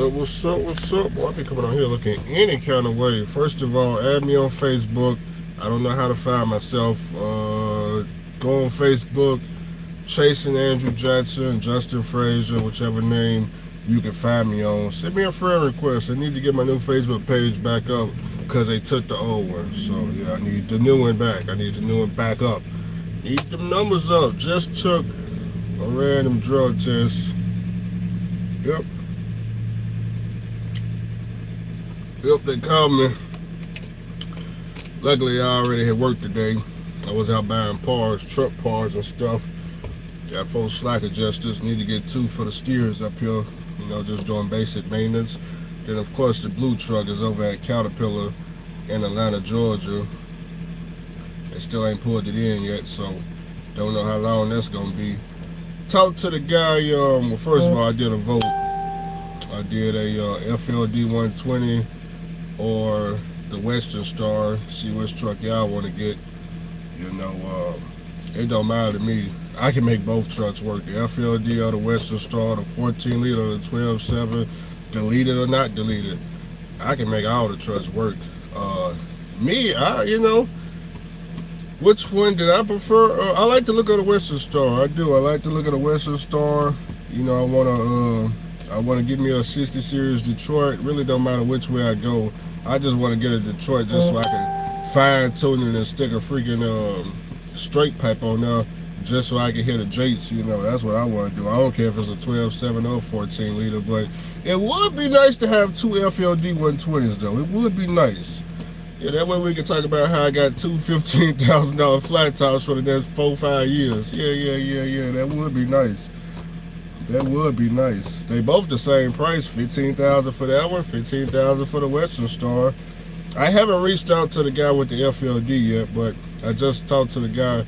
What's up? What's up? Boy, I be coming on here looking any kind of way. First of all, add me on Facebook. I don't know how to find myself. Go on Facebook, chasing Andrew Jackson, Justin Frazier, whichever name you can find me on. Send me a friend request. I need to get my new Facebook page back up because they took the old one. So yeah, I need the new one back. I need the new one back up. Need them numbers up. Just took a random drug test. Yep. Yep, they called me. Luckily, I already had work today. I was out buying parts, truck parts and stuff. Got 4 slack adjusters. Need to get 2 for the steers up here. You know, just doing basic maintenance. Then, of course, the blue truck is over at Caterpillar in Atlanta, Georgia. They still ain't pulled it in yet, so don't know how long that's gonna be. Talked to the guy. Well, first of all, I did a vote. I did a FLD 120 or the Western Star. See which truck y'all want to get. You know, it don't matter to me. I can make both trucks work. The FLD or the Western Star, the 14 liter or the 12.7, deleted or not deleted. I can make all the trucks work. You know, which one did I prefer? I like to look at the Western Star. I do. I like to look at the Western Star. You know, I wanna give me a 60 series Detroit. Really don't matter which way I go. I just want to get a Detroit just so I can fine tune it and stick a freaking straight pipe on there just so I can hit the Jates. You know, that's what I want to do. I don't care if it's a 12.7 or 14 liter, but it would be nice to have 2 FLD 120s though. It would be nice. Yeah, that way we can talk about how I got 2 $15,000 flat tops for the next 4-5 years. Yeah. That would be nice. That would be nice. They both the same price, $15,000 for that one, $15,000 for the Western Star. I haven't reached out to the guy with the FLD yet, but I just talked to the guy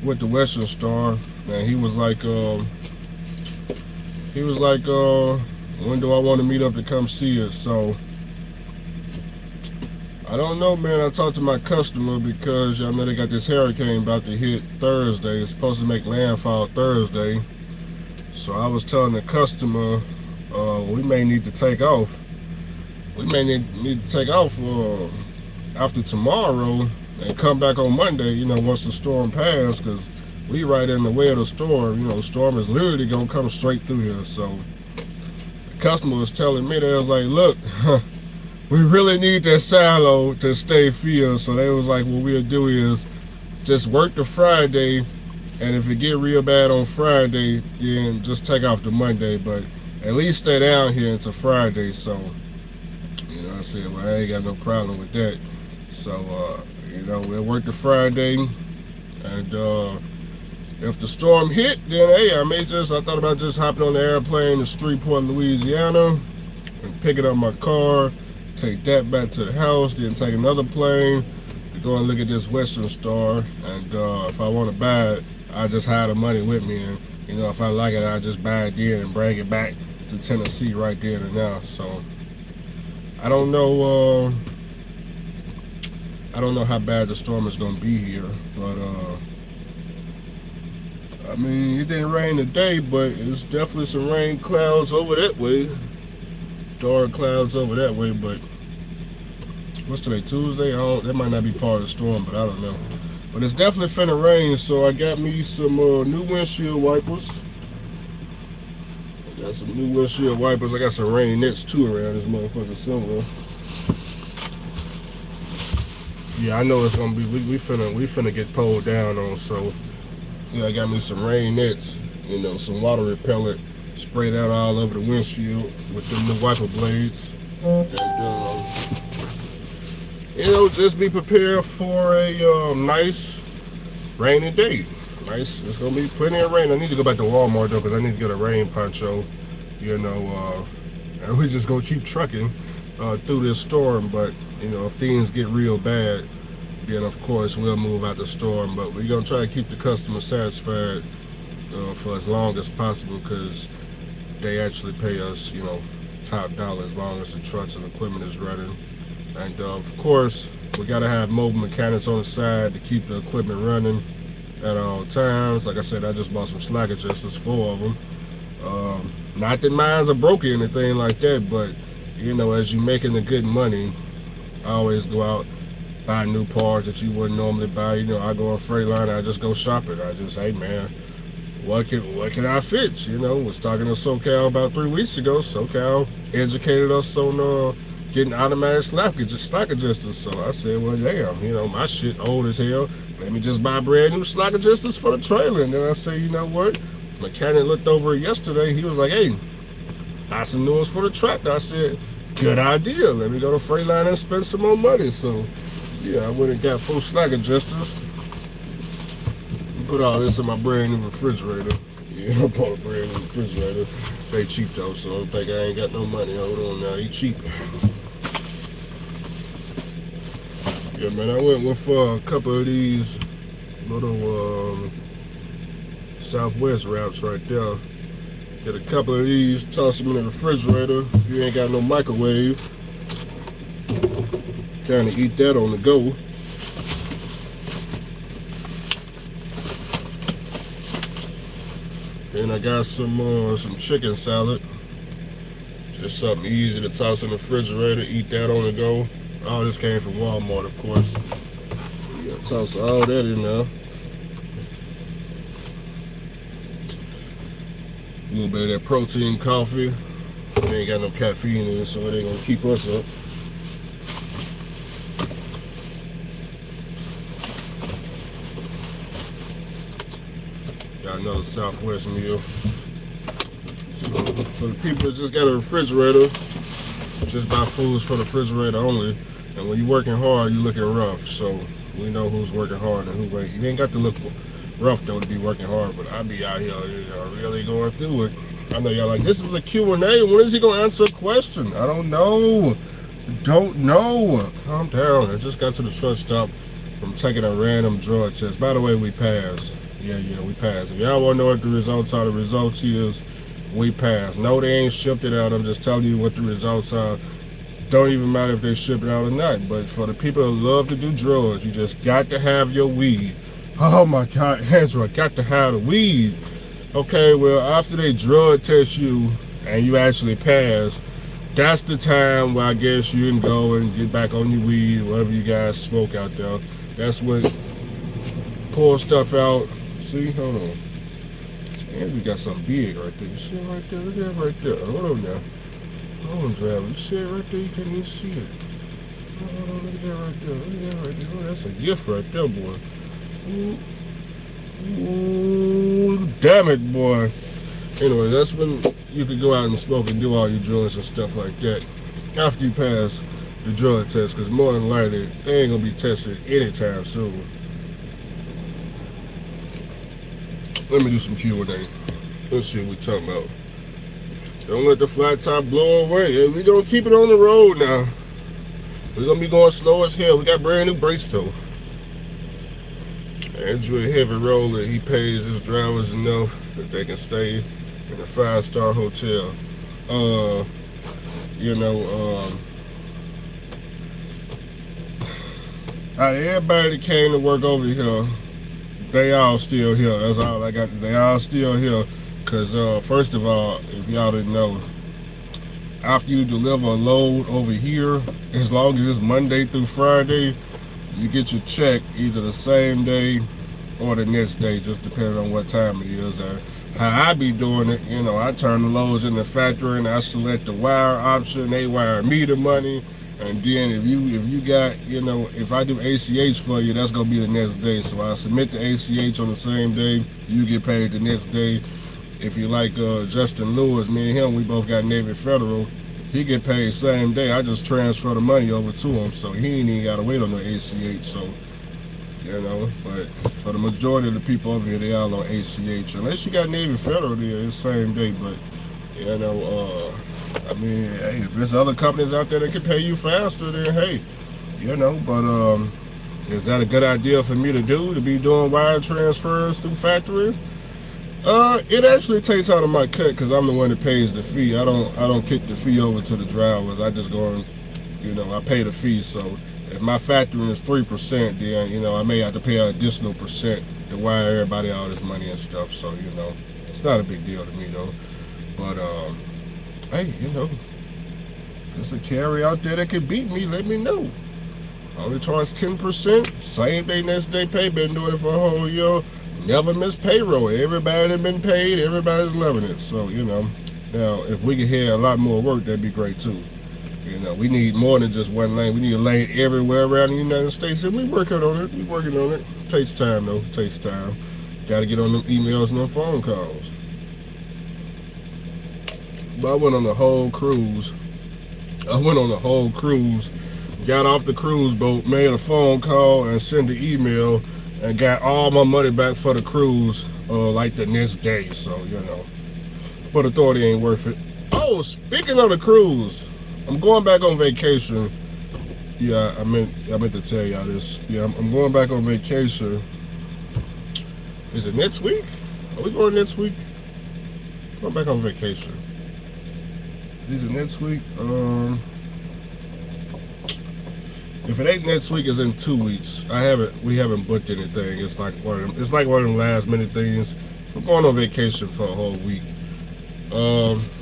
with the Western Star, and he was like, when do I want to meet up to come see it? So I don't know, man. I talked to my customer because y'all know they got this hurricane about to hit Thursday. It's supposed to make landfall Thursday. So I was telling the customer, we may need to take off. We may need to take off after tomorrow and come back on Monday, you know, once the storm passed, because we right in the way of the storm. You know, the storm is literally going to come straight through here. So the customer was telling me, they was like, look, we really need that silo to stay filled. So they was like, what we'll do is just work the Friday, and if it get real bad on Friday, then just take off the Monday, but at least stay down here until Friday. So, you know, I said, well, I ain't got no problem with that. So, you know, we'll work the Friday, and if the storm hit, then hey, I thought about just hopping on the airplane to Shreveport, Louisiana, and picking up my car, take that back to the house, then take another plane to go and look at this Western Star, and if I want to buy it, I just have the money with me, and you know, if I like it, I just buy it then and bring it back to Tennessee right there and now. So I don't know how bad the storm is gonna be here, but I mean, it didn't rain today, but it's definitely some rain clouds over that way, dark clouds over that way. But what's today, Tuesday? That might not be part of the storm, but I don't know. But it's definitely finna rain, so I got me some new windshield wipers. I got some new windshield wipers. I got some rain nets too around this motherfucker somewhere. Yeah, I know it's gonna be. We finna get pulled down on. So yeah, I got me some rain nets. You know, some water repellent. Sprayed out all over the windshield with the new wiper blades. And you know, just be prepared for a nice rainy day. Nice, it's gonna be plenty of rain. I need to go back to Walmart though, because I need to get a rain poncho. You know, and we're just gonna keep trucking through this storm. But you know, if things get real bad, then of course we'll move out the storm. But we're gonna try to keep the customer satisfied for as long as possible, because they actually pay us, you know, top dollar as long as the trucks and equipment is running. And of course, we gotta have mobile mechanics on the side to keep the equipment running at all times. Like I said, I just bought some slack adjusters, 4 of them. Not that mines are broken or anything like that, but you know, as you making the good money, I always go out, buy new parts that you wouldn't normally buy. You know, I go on Freightliner, I just go shopping. I just, hey man, what can I fix? You know, was talking to SoCal about 3 weeks ago. SoCal educated us on getting automatic slack adjusters. So I said, well, damn, you know, my shit old as hell. Let me just buy brand new slack adjusters for the trailer. And then I said, you know what? Mechanic looked over it yesterday. He was like, hey, buy some new ones for the tractor. I said, good idea. Let me go to Freightliner and spend some more money. So yeah, I went and got 4 slack adjusters. Put all this in my brand new refrigerator. Yeah, I bought a brand new refrigerator. They cheap though, so I don't think I ain't got no money. Hold on now, he cheap. Yeah, man, I went with a couple of these little Southwest wraps right there. Get a couple of these, toss them in the refrigerator. If you ain't got no microwave, kind of eat that on the go. And I got some chicken salad. Just something easy to toss in the refrigerator, eat that on the go. All this came from Walmart, of course. So you gotta toss all that in there. A little bit of that protein coffee. It ain't got no caffeine in it, so it ain't gonna keep us up. Got another Southwest meal. So for the people that just got a refrigerator, just buy foods for the refrigerator only. And when you're working hard, you're looking rough. So we know who's working hard and who ain't. You ain't got to look rough though to be working hard, but I be out here, you know, really going through it. I know y'all like, this is a Q&A. When is he gonna answer a question? I don't know. Calm down. I just got to the truck stop from taking a random drug test. By the way, we passed. Yeah, we passed. If y'all want to know what the results are, the results is we passed. No, they ain't shipped it out. I'm just telling you what the results are. Don't even matter if they ship it out or not. But for the people that love to do drugs, you just got to have your weed. Oh my God, Andrew, I got to have the weed. Okay, well, after they drug test you and you actually pass, that's the time where I guess you can go and get back on your weed, whatever you guys smoke out there. That's when pull stuff out. See, hold on. And we got something big right there. You see it right there? Look at that right there. Hold on now. Hold on, driver. You see it right there? You can't even see it. Hold on, look at that right there. Look at that right there. Oh, that's a gift right there, boy. Ooh, damn it, boy. Anyway, that's when you can go out and smoke and do all your drugs and stuff like that after you pass the drug test, because more than likely, they ain't going to be tested anytime soon. Let me do some Q&A. Let's see what we're talking about. Don't let the flat top blow away. We gonna keep it on the road now. We're gonna be going slow as hell. We got brand new brakes though. Andrew, a heavy roller, he pays his drivers enough that they can stay in a 5-star hotel. Out of everybody that came to work over here, they all still here. That's all I got. They all still here. Cause first of all, if y'all didn't know, after you deliver a load over here, as long as it's Monday through Friday, you get your check either the same day or the next day, just depending on what time it is. How I be doing it, you know, I turn the loads in the factory and I select the wire option. They wire me the money. And then if you got, you know, if I do ACH for you, that's gonna be the next day. So I submit the ACH on the same day, you get paid the next day. If you like Justin Lewis, me and him, we both got Navy Federal. He get paid same day. I just transfer the money over to him, so he ain't even gotta wait on the ACH. So, you know, but for the majority of the people over here, they all on ACH. Unless you got Navy Federal there, it's same day. But you know, I mean, hey, if there's other companies out there that can pay you faster, then hey, you know. But is that a good idea for me to do? To be doing wire transfers through factory? It actually takes out of my cut because I'm the one that pays the fee. I don't kick the fee over to the drivers. I just go and, you know, I pay the fee. So if my factoring is 3%, then, you know, I may have to pay an additional percent to wire everybody all this money and stuff. So, you know, it's not a big deal to me though. But hey, there's a carrier out there that can beat me. Let me know. I only charge 10%. Same day, next day pay. Been doing it for a whole year. Never miss payroll. Everybody that been paid. Everybody's loving it. So now if we could hear a lot more work, that'd be great too. We need more than just one lane. We need a lane everywhere around the United States, and we working on it. We working on it. Takes time though. Takes time. Got to get on them emails and them phone calls. But I went on the whole cruise. Got off the cruise boat, made a phone call, and sent an email, and got all my money back for the cruise like the next day. So but authority ain't worth it. Oh, speaking of the cruise, I'm going back on vacation. Yeah, I meant to tell y'all this. Yeah, I'm going back on vacation. Is it next week? Are we going next week? Going back on vacation. Is it next week? If it ain't next week, it's in 2 weeks. We haven't booked anything. It's like one of them last minute things. We're going on vacation for a whole week.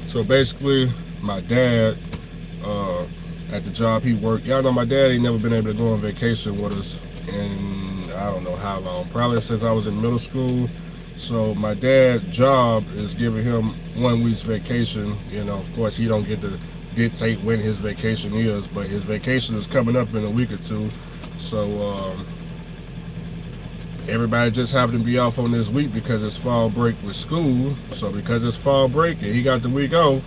So basically, my dad, at the job he worked, y'all know my dad ain't never been able to go on vacation with us in I don't know how long, probably since I was in middle school. So my dad's job is giving him 1 week's vacation. Of course he don't get to dictate when his vacation is, but his vacation is coming up in a week or two. So everybody just happened to be off on this week because it's fall break with school. So because it's fall break and he got the week off,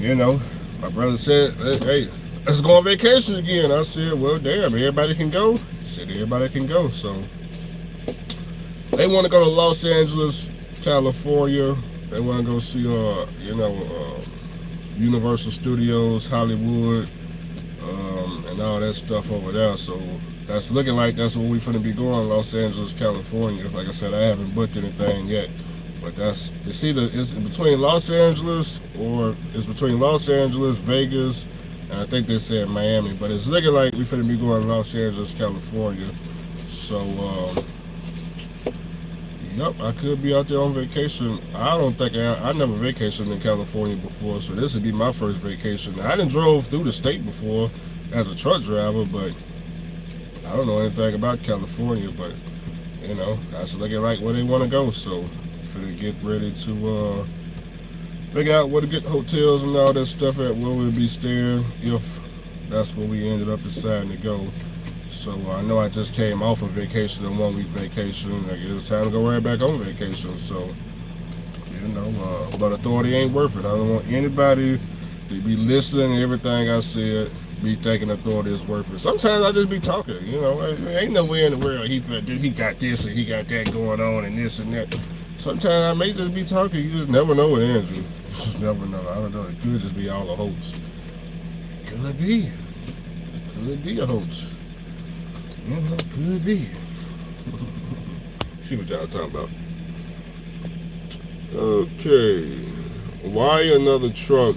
my brother said, hey, let's go on vacation again. I said, well, damn, everybody can go? He said, everybody can go. So they want to go to Los Angeles, California. They want to go see, Universal Studios, Hollywood, and all that stuff over there. So that's looking like that's where we're going to be going, Los Angeles, California. Like I said, I haven't booked anything yet. But it's between Los Angeles, Vegas, and I think they said Miami. But it's looking like we're finna be going to Los Angeles, California. So, yep, I could be out there on vacation. I don't think I never vacationed in California before, so this would be my first vacation. I done drove through the state before as a truck driver, but I don't know anything about California. But that's looking like where they want to go. So finna get ready to figure out where to get hotels and all that stuff at, where we'll be staying, if that's where we ended up deciding to go. So I know I just came off of vacation, a 1 week vacation. Like, it was time to go right back on vacation. So but authority ain't worth it. I don't want anybody to be listening to everything I said, be thinking authority is worth it. Sometimes I just be talking, ain't no way in the world he got this and he got that going on and this and that. Sometimes I may just be talking. You just never know with Andrew. You just never know. I don't know. It could just be all a hoax. Could be. Could be a hoax. Could be. See what y'all talking about. Okay. Why another truck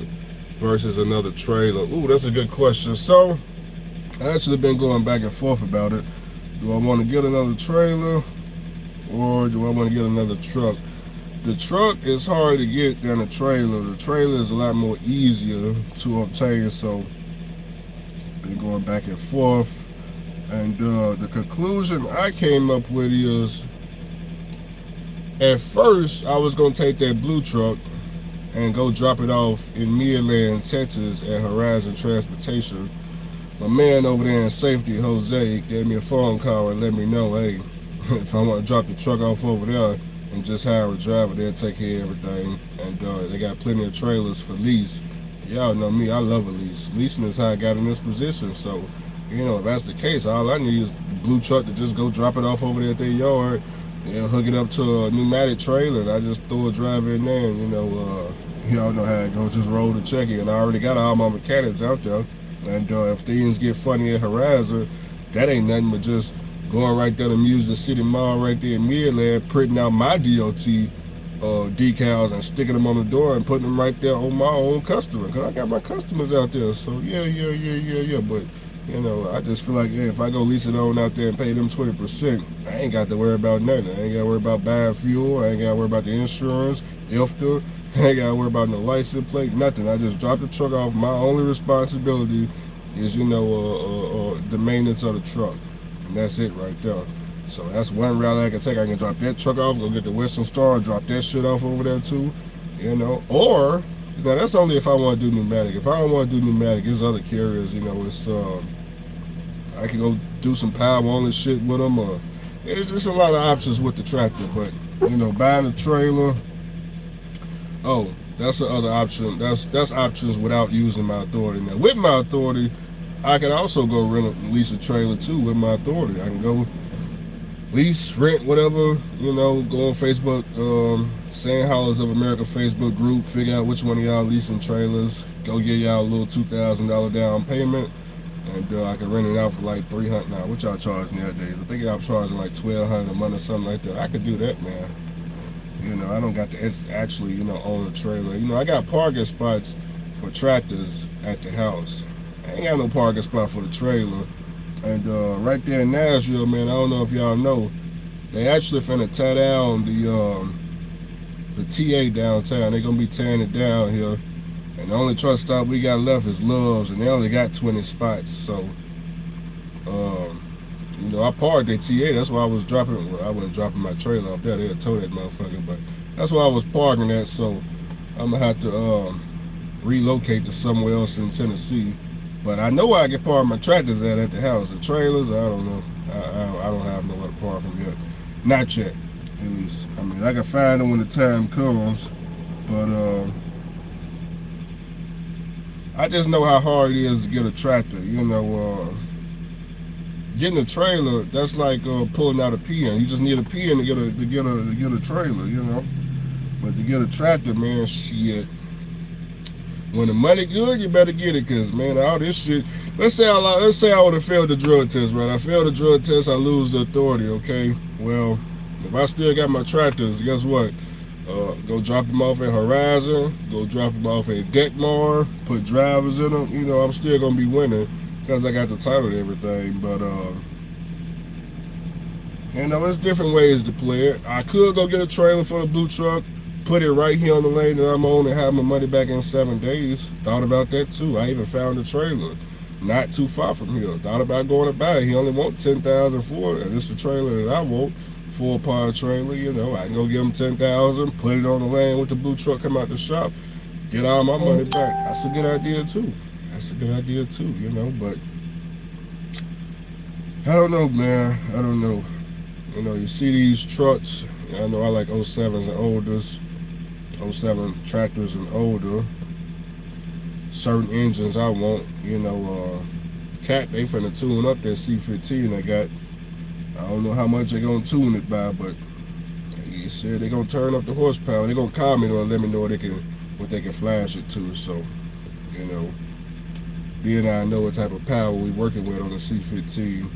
versus another trailer? Ooh, that's a good question. So, I actually been going back and forth about it. Do I want to get another trailer, or do I want to get another truck? The truck is harder to get than a trailer. The trailer is a lot more easier to obtain, so been going back and forth. And the conclusion I came up with is, at first I was going to take that blue truck and go drop it off in Midland, Texas at Horizon Transportation. My man over there in safety, Jose, gave me a phone call and let me know, hey, if I want to drop the truck off over there and just hire a driver, they'll take care of everything. And they got plenty of trailers for lease. Y'all know me, I love a lease. Leasing is how I got in this position. So, if that's the case, all I need is the blue truck to just go drop it off over there at their yard and hook it up to a pneumatic trailer. And I just throw a driver in there and, y'all know how it goes, just roll the check in. I already got all my mechanics out there. And if things get funny at Horizon, that ain't nothing but just going right there to Music City Mall right there in Midland, printing out my DOT decals and sticking them on the door and putting them right there on my own customer, because I got my customers out there. So yeah. But I just feel like, if I go lease it on out there and pay them 20%, I ain't got to worry about nothing. I ain't got to worry about buying fuel. I ain't got to worry about the insurance, IFTA, I ain't gotta worry about no license plate, nothing. I just drop the truck off. My only responsibility is, the maintenance of the truck, and that's it right there. So that's one route I can take. I can drop that truck off, go get the Western Star, drop that shit off over there too, Or, that's only if I want to do pneumatic. If I don't want to do pneumatic, there's other carriers. It's I can go do some power only shit with them, or it's just a lot of options with the tractor. But buying a trailer. Oh, that's the other option. That's options without using my authority. Now, with my authority, I can also go lease a trailer too. With my authority, I can go lease, rent, whatever. Go on Facebook, Sand Hollers of America Facebook group. Figure out which one of y'all leasing trailers. Go get y'all a little $2,000 down payment, and I can rent it out for like $300. Now, what y'all charge nowadays? I think y'all charging like $1,200 a month or something like that. I could do that, man. I don't got to actually, own a trailer. I got parking spots for tractors at the house. I ain't got no parking spot for the trailer. And right there in Nashville, man, I don't know if y'all know, they actually finna tear down the TA downtown. They're gonna be tearing it down here. And the only truck stop we got left is Love's, and they only got 20 spots. So, I parked at TA. That's why I was dropping. Well, I wasn't dropping my trailer off there. They'll tow that motherfucker. But that's why I was parking at. So I'm gonna have to relocate to somewhere else in Tennessee. But I know I can park my tractors at the house. The trailers, I don't know. I don't have nowhere to park them yet. Not yet, at least. I mean, I can find them when the time comes. But I just know how hard it is to get a tractor. Getting a trailer, that's like pulling out a PN. You just need a PN to get a trailer, But to get a tractor, man, shit. When the money good, you better get it, cause man, all this shit. Let's say I would have failed the drug test, right? I failed the drug test, I lose the authority. Okay, well, if I still got my tractors, guess what? Go drop them off at Horizon. Go drop them off at Detmar. Put drivers in them. I'm still gonna be winning. Because I got the title and everything, but there's different ways to play it. I could go get a trailer for the blue truck, put it right here on the lane that I'm on, and have my money back in 7 days. Thought about that too. I even found a trailer not too far from here. Thought about going to buy it. He only wants $10,000 for it, and it's the trailer that I want. 4-part trailer, I can go give him $10,000, put it on the lane with the blue truck, come out the shop, get all my money back. That's a good idea too. But I don't know, man. I don't know. You see these trucks. I know I like 07s and olders, 07 tractors and older. Certain engines I want, Cat, they finna tune up their C15 they got. I don't know how much they're gonna tune it by, but he said they're gonna turn up the horsepower. They're gonna call me to let me know what they can flash it to. So, being I know what type of power we working with on the C15,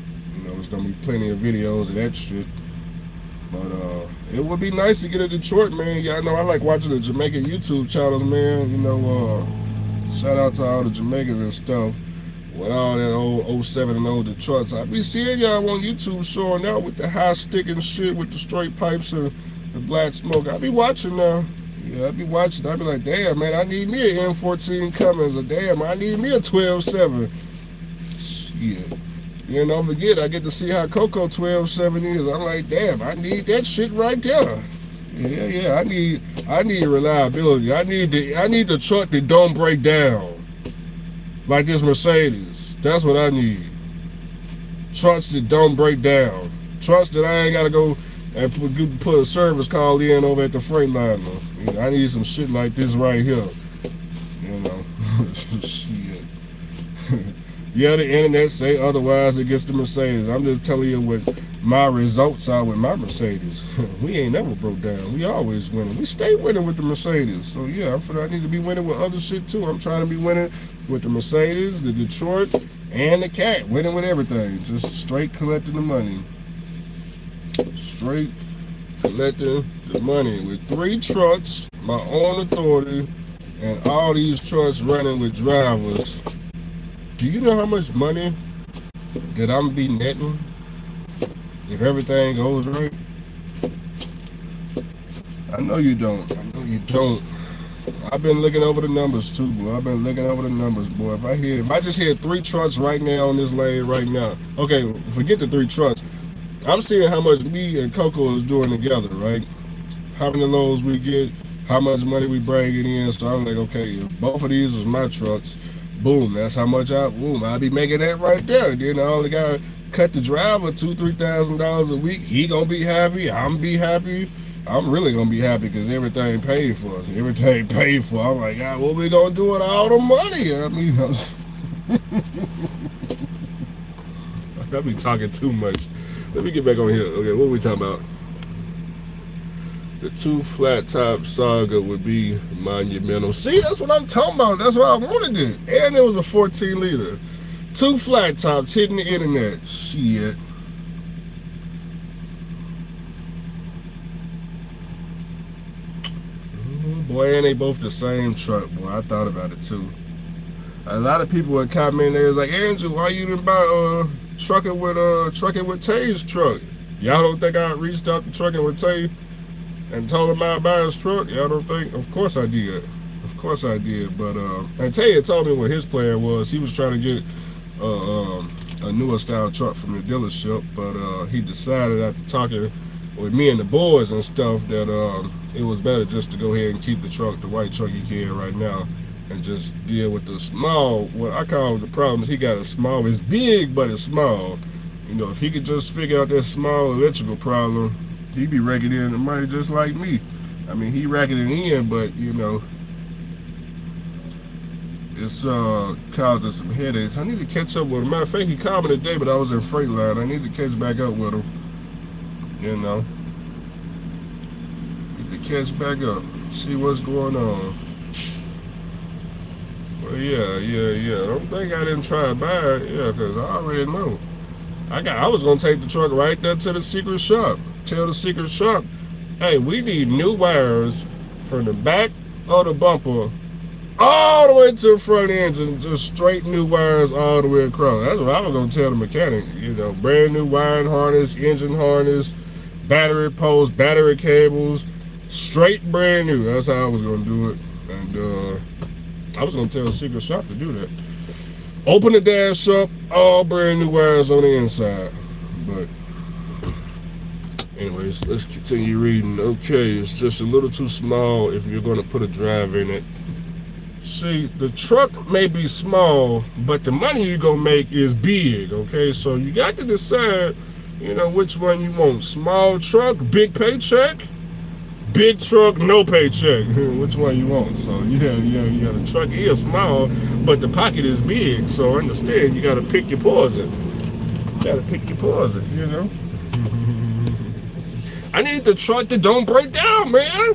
there's gonna be plenty of videos of that shit. But it would be nice to get a Detroit, man. Y'all know I like watching the Jamaican YouTube channels, man. Shout out to all the Jamaicans and stuff with all that old 07 and older trucks. I be seeing y'all on YouTube showing out with the high stick and shit with the straight pipes and the black smoke. I be watching now. Yeah, I be watching. I be like, damn, man, I need me an M14 Cummins. Or damn, I need me a 12.7. Shit. Don't forget, I get to see how Coco 12.7 is. I'm like, damn, I need that shit right there. Yeah, I need reliability. I need the truck that don't break down. Like this Mercedes. That's what I need. Trucks that don't break down. Trucks that I ain't gotta go and put a service call in over at the Freightliner. I need some shit like this right here. Shit. Yeah, the internet say otherwise against the Mercedes. I'm just telling you what my results are with my Mercedes. We ain't never broke down. We always winning. We stay winning with the Mercedes. So yeah, I need to be winning with other shit too. I'm trying to be winning with the Mercedes, the Detroit, and the Cat. Winning with everything. Just straight collecting the money. Straight collecting the money with 3 trucks, my own authority, and all these trucks running with drivers. Do you know how much money that I'm be netting if everything goes right? I know you don't. I've been looking over the numbers too, boy. I've been looking over the numbers, boy. If I just hit 3 trucks right now on this lane right now, okay, forget the 3 trucks. I'm seeing how much me and Coco is doing together, right? How many loads we get, how much money we bringing in. So I'm like, okay, if both of these was my trucks, boom, that's how much I'll be making that right there. Then I only got to cut the driver $2,000-$3,000 a week. He gonna be happy, I'm be happy. I'm really gonna be happy because everything paid for us. Everything paid for. I'm like, God, what we gonna do with all the money? I mean, I be talking too much. Let me get back on here. Okay, what are we talking about? The 2 flat top saga would be monumental. See, that's what I'm talking about. That's what I wanted it. And it was a 14 liter. 2 flat tops hitting the internet. Shit. Boy, and they both the same truck, boy. I thought about it too. A lot of people would comment there, like, Andrew, why you didn't buy trucking with Tay's truck? Y'all don't think I reached out to Trucking with Tay and told him I'd buy his truck? Y'all don't think? Of course I did. Of course I did. But and Tay had told me what his plan was. He was trying to get a newer style truck from the dealership, but he decided after talking with me and the boys and stuff that it was better just to go ahead and keep the white truck he carrying right now, and just deal with the small, what I call the problems. He got a small, it's big, but it's small. You know, if he could just figure out that small electrical problem, he'd be raking in the money just like me. I mean, he racking it in, but, you know, it's causing some headaches. I need to catch up with him. Matter of fact, he called me today, but I was in Freight-Line. I need to catch back up with him. You know, need to catch back up, see what's going on. Well, yeah. Don't think I didn't try to buy it, yeah, because I already know. I was gonna take the truck right there to the secret shop. Tell the secret shop, hey, we need new wires from the back of the bumper all the way to the front engine, just straight new wires all the way across. That's what I was gonna tell the mechanic. You know, brand new wiring harness, engine harness, battery posts, battery cables, straight brand new. That's how I was gonna do it. And I was gonna tell the secret shop to do that. Open the dash up, all brand new wires on the inside. But anyways, let's continue reading. Okay, it's just a little too small if you're gonna put a drive in it. See, the truck may be small, but the money you're gonna make is big, okay? So you got to decide, you know, which one you want. Small truck, big paycheck. Big truck, no paycheck. Which one you want? So yeah. The truck is small, but the pocket is big. So understand, you gotta pick your poison. You know? I need the truck that don't break down, man.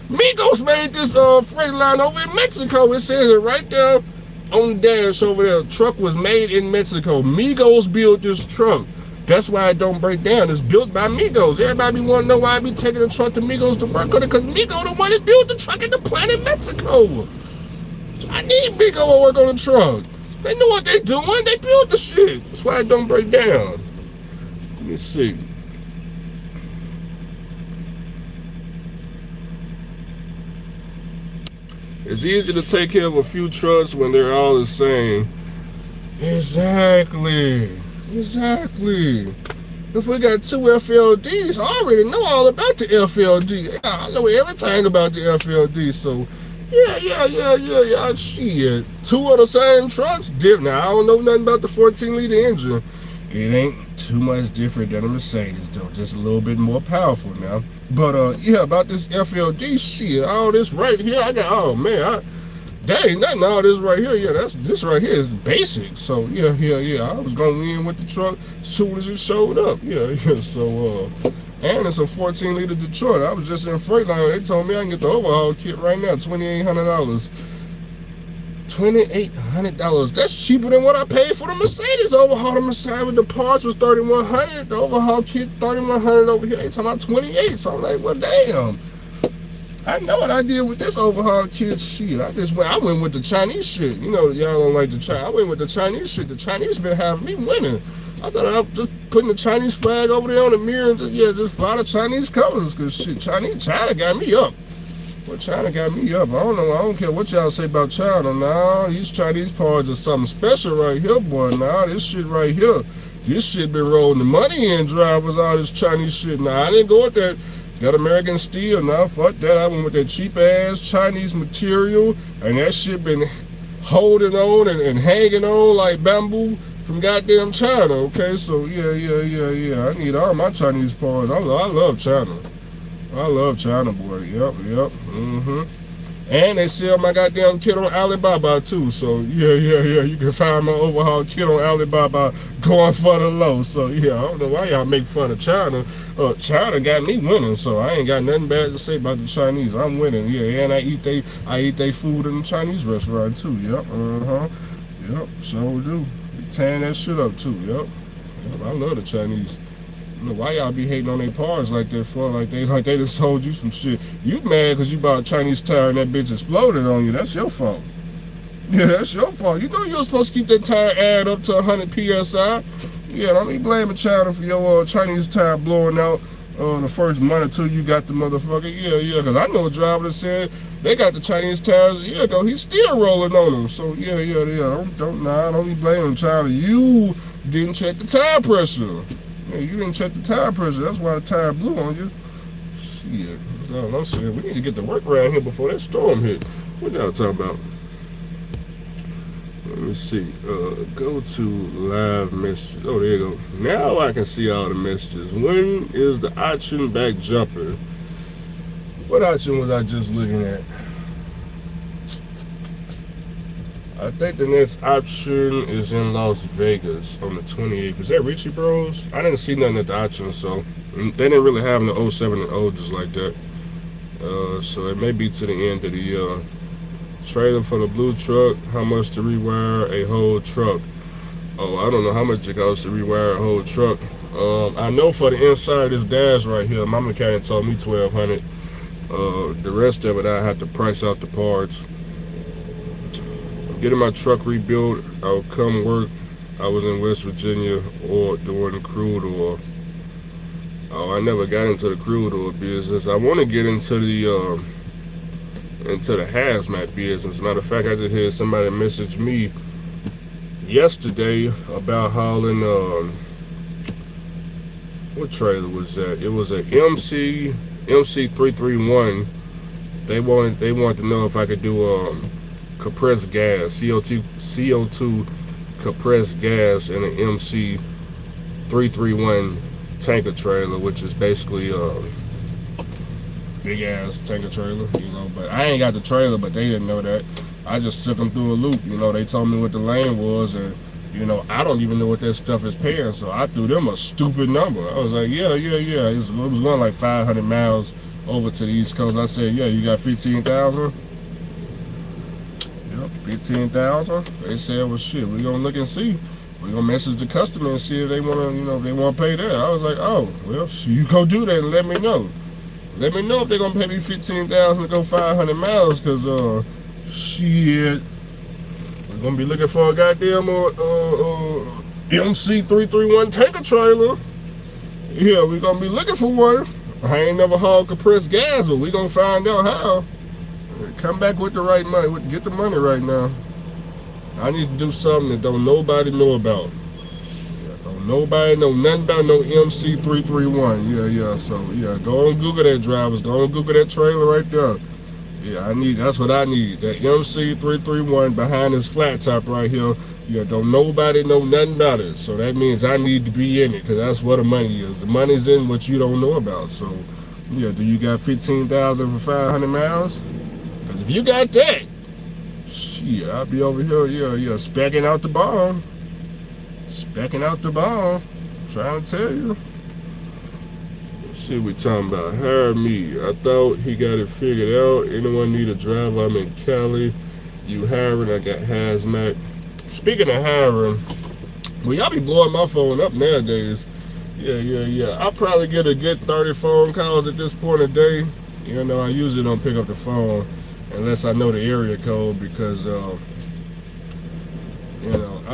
Migos made this freight line over in Mexico. It says it right there on the dash over there. Truck was made in Mexico. Migos built this truck. That's why it don't break down. It's built by Migos. Everybody want to know why I be taking the truck to Migos to work on it, because Migos the one that built the truck in the plant in Mexico. So I need Migos to work on the truck. They know what they doing. They built the shit. That's why it don't break down. Let me see. It's easy to take care of a few trucks when they're all the same. Exactly. If we got 2 FLDs, I already know all about the FLD. I know everything about the FLD. So, yeah. Shit. 2 of the same trucks, different. Now, I don't know nothing about the 14-liter engine. It ain't too much different than a Mercedes, though. Just a little bit more powerful now. But, yeah, about this FLD shit, all this right here, I got, oh, man, that ain't nothing, all this right here. Yeah, this right here is basic. So, yeah. I was going in with the truck as soon as it showed up. Yeah. So, and it's a 14-liter Detroit. I was just in Freight-Line. They told me I can get the overhaul kit right now, $2,800. $2,800. That's cheaper than what I paid for the Mercedes overhaul. The Mercedes, the parts was $3,100. The overhaul kit $3,100 over here. They talking about $28. So I'm like, well, damn. I know what I did with this overhaul kit shit. I went with the Chinese shit. You know, y'all don't like the Chinese. I went with the Chinese shit. The Chinese been having me winning. I thought I was just putting the Chinese flag over there on the mirror and just fly the Chinese colors, because shit, China got me up. Well, China got me up. I don't know. I don't care what y'all say about China. Nah, these Chinese parts are something special right here, boy. Nah, this shit right here. This shit been rolling the money in drivers, all this Chinese shit. Nah, I didn't go with that American steel. Nah, fuck that. I went with that cheap ass Chinese material, and that shit been holding on and hanging on like bamboo from goddamn China. Okay, so yeah. I need all my Chinese parts. I love China. I love China, boy. Yep. And they sell my goddamn kit on Alibaba too. So yeah. You can find my overhaul kit on Alibaba going for the low. So yeah, I don't know why y'all make fun of China. China got me winning, so I ain't got nothing bad to say about the Chinese. I'm winning. Yeah, and I eat they food in the Chinese restaurant too. Yep. So do. We tearing that shit up too. Yep. I love the Chinese. I don't know why y'all be hating on their parts like that for? Like they just sold you some shit. You mad because you bought a Chinese tire and that bitch exploded on you. That's your fault. Yeah, that's your fault. You know you're supposed to keep that tire add up to 100 PSI. Yeah, don't be blaming China for your Chinese tire blowing out the first month or two you got the motherfucker. Yeah, because I know a driver that said they got the Chinese tires a year ago. He's still rolling on them. So yeah. Don't be blaming China. You didn't check the tire pressure. Yeah, you didn't check the tire pressure. That's why the tire blew on you. Shit. No, I'm saying we need to get to work around here before that storm hit. What y'all talking about? Let me see. Go to live messages. Oh, there you go. Now I can see all the messages. When is the auction back jumping? What auction was I just looking at? I think the next auction is in Las Vegas on the 28th. Is that Richie Bros? I didn't see nothing at the auction, so they didn't really have the 07 and Olds like that. So it may be to the end of the year. Trailer for the blue truck, how much to rewire a whole truck? Oh, I don't know how much it costs to rewire a whole truck. I know for the inside of this dash right here, my mechanic told me $1,200. The rest of it, I have to price out the parts. Getting my truck rebuilt, I'll come work. I was in West Virginia or doing crude oil. Oh, I never got into the crude oil business. I want to get into the hazmat business. Matter of fact, I just had somebody message me yesterday about hauling. What trailer was that? It was a MC 331. They wanted to know if I could do compressed gas, CO2 compressed gas in an MC 331 tanker trailer, which is basically a big ass tanker trailer, but I ain't got the trailer, but they didn't know that. I just took them through a loop, they told me what the lane was, and I don't even know what that stuff is paying, so I threw them a stupid number. I was like, yeah, it was going like 500 miles over to the East Coast. I said, yeah, you got 15,000? 15,000. They said, well, shit, we gonna look and see. We gonna message the customer and see if they wanna, they wanna pay that. I was like, oh, well, you go do that and let me know. Let me know if they're gonna pay me 15,000 to go 500 miles, cause shit, we're gonna be looking for a goddamn MC 331 tanker trailer. Yeah, we're gonna be looking for one. I ain't never hauled compressed gas, but we gonna find out how. Come back with the right money. Get the money right now. I need to do something that don't nobody know about. Don't nobody know nothing about no MC 331. Yeah. So yeah, go on Google that, drivers. Go on Google that trailer right there. Yeah, that's what I need. That MC 331 behind this flat top right here. Yeah, don't nobody know nothing about it. So that means I need to be in it, because that's where the money is. The money's in what you don't know about. So yeah, do you got 15,000 for 500 miles? If you got that, shit, I'll be over here, specking out the bomb. Trying to tell you. Let's see what we talking about. Hire me. I thought he got it figured out. Anyone need a driver? I'm in Cali. You hiring? I got hazmat. Speaking of hiring, well, y'all be blowing my phone up nowadays. Yeah. I'll probably get a good 30 phone calls at this point of the day. I usually don't pick up the phone unless I know the area code, because I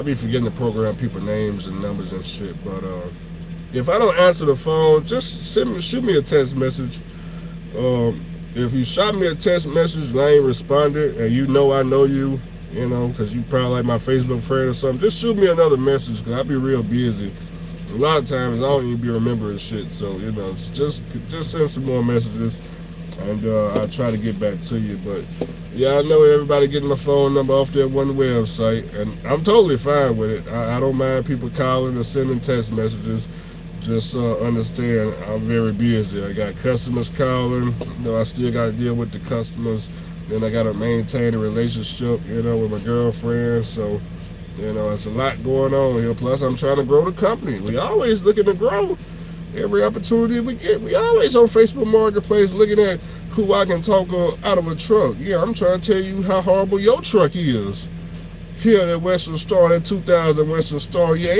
be forgetting to program people's names and numbers and shit. But if I don't answer the phone, just shoot me a text message. if you shot me a text message and I ain't responded, and you know I know you, you know, because you probably like my Facebook friend or something, just shoot me another message, because I be real busy. A lot of times I don't even be remembering shit, so, you know, just send some more messages, and I'll try to get back to you. But yeah, I know everybody getting my phone number off that one website, and I'm totally fine with it. I don't mind people calling and sending text messages. Just understand, I'm very busy. I got customers calling. You know, I still got to deal with the customers. Then I got to maintain a relationship, you know, with my girlfriend. So, you know, it's a lot going on here. Plus, I'm trying to grow the company. We always looking to grow. Every opportunity we get, we always on Facebook Marketplace looking at who I can talk out of a truck. Yeah, I'm trying to tell you how horrible your truck is. Here at Western Star, that 2000 Western Star. Yeah,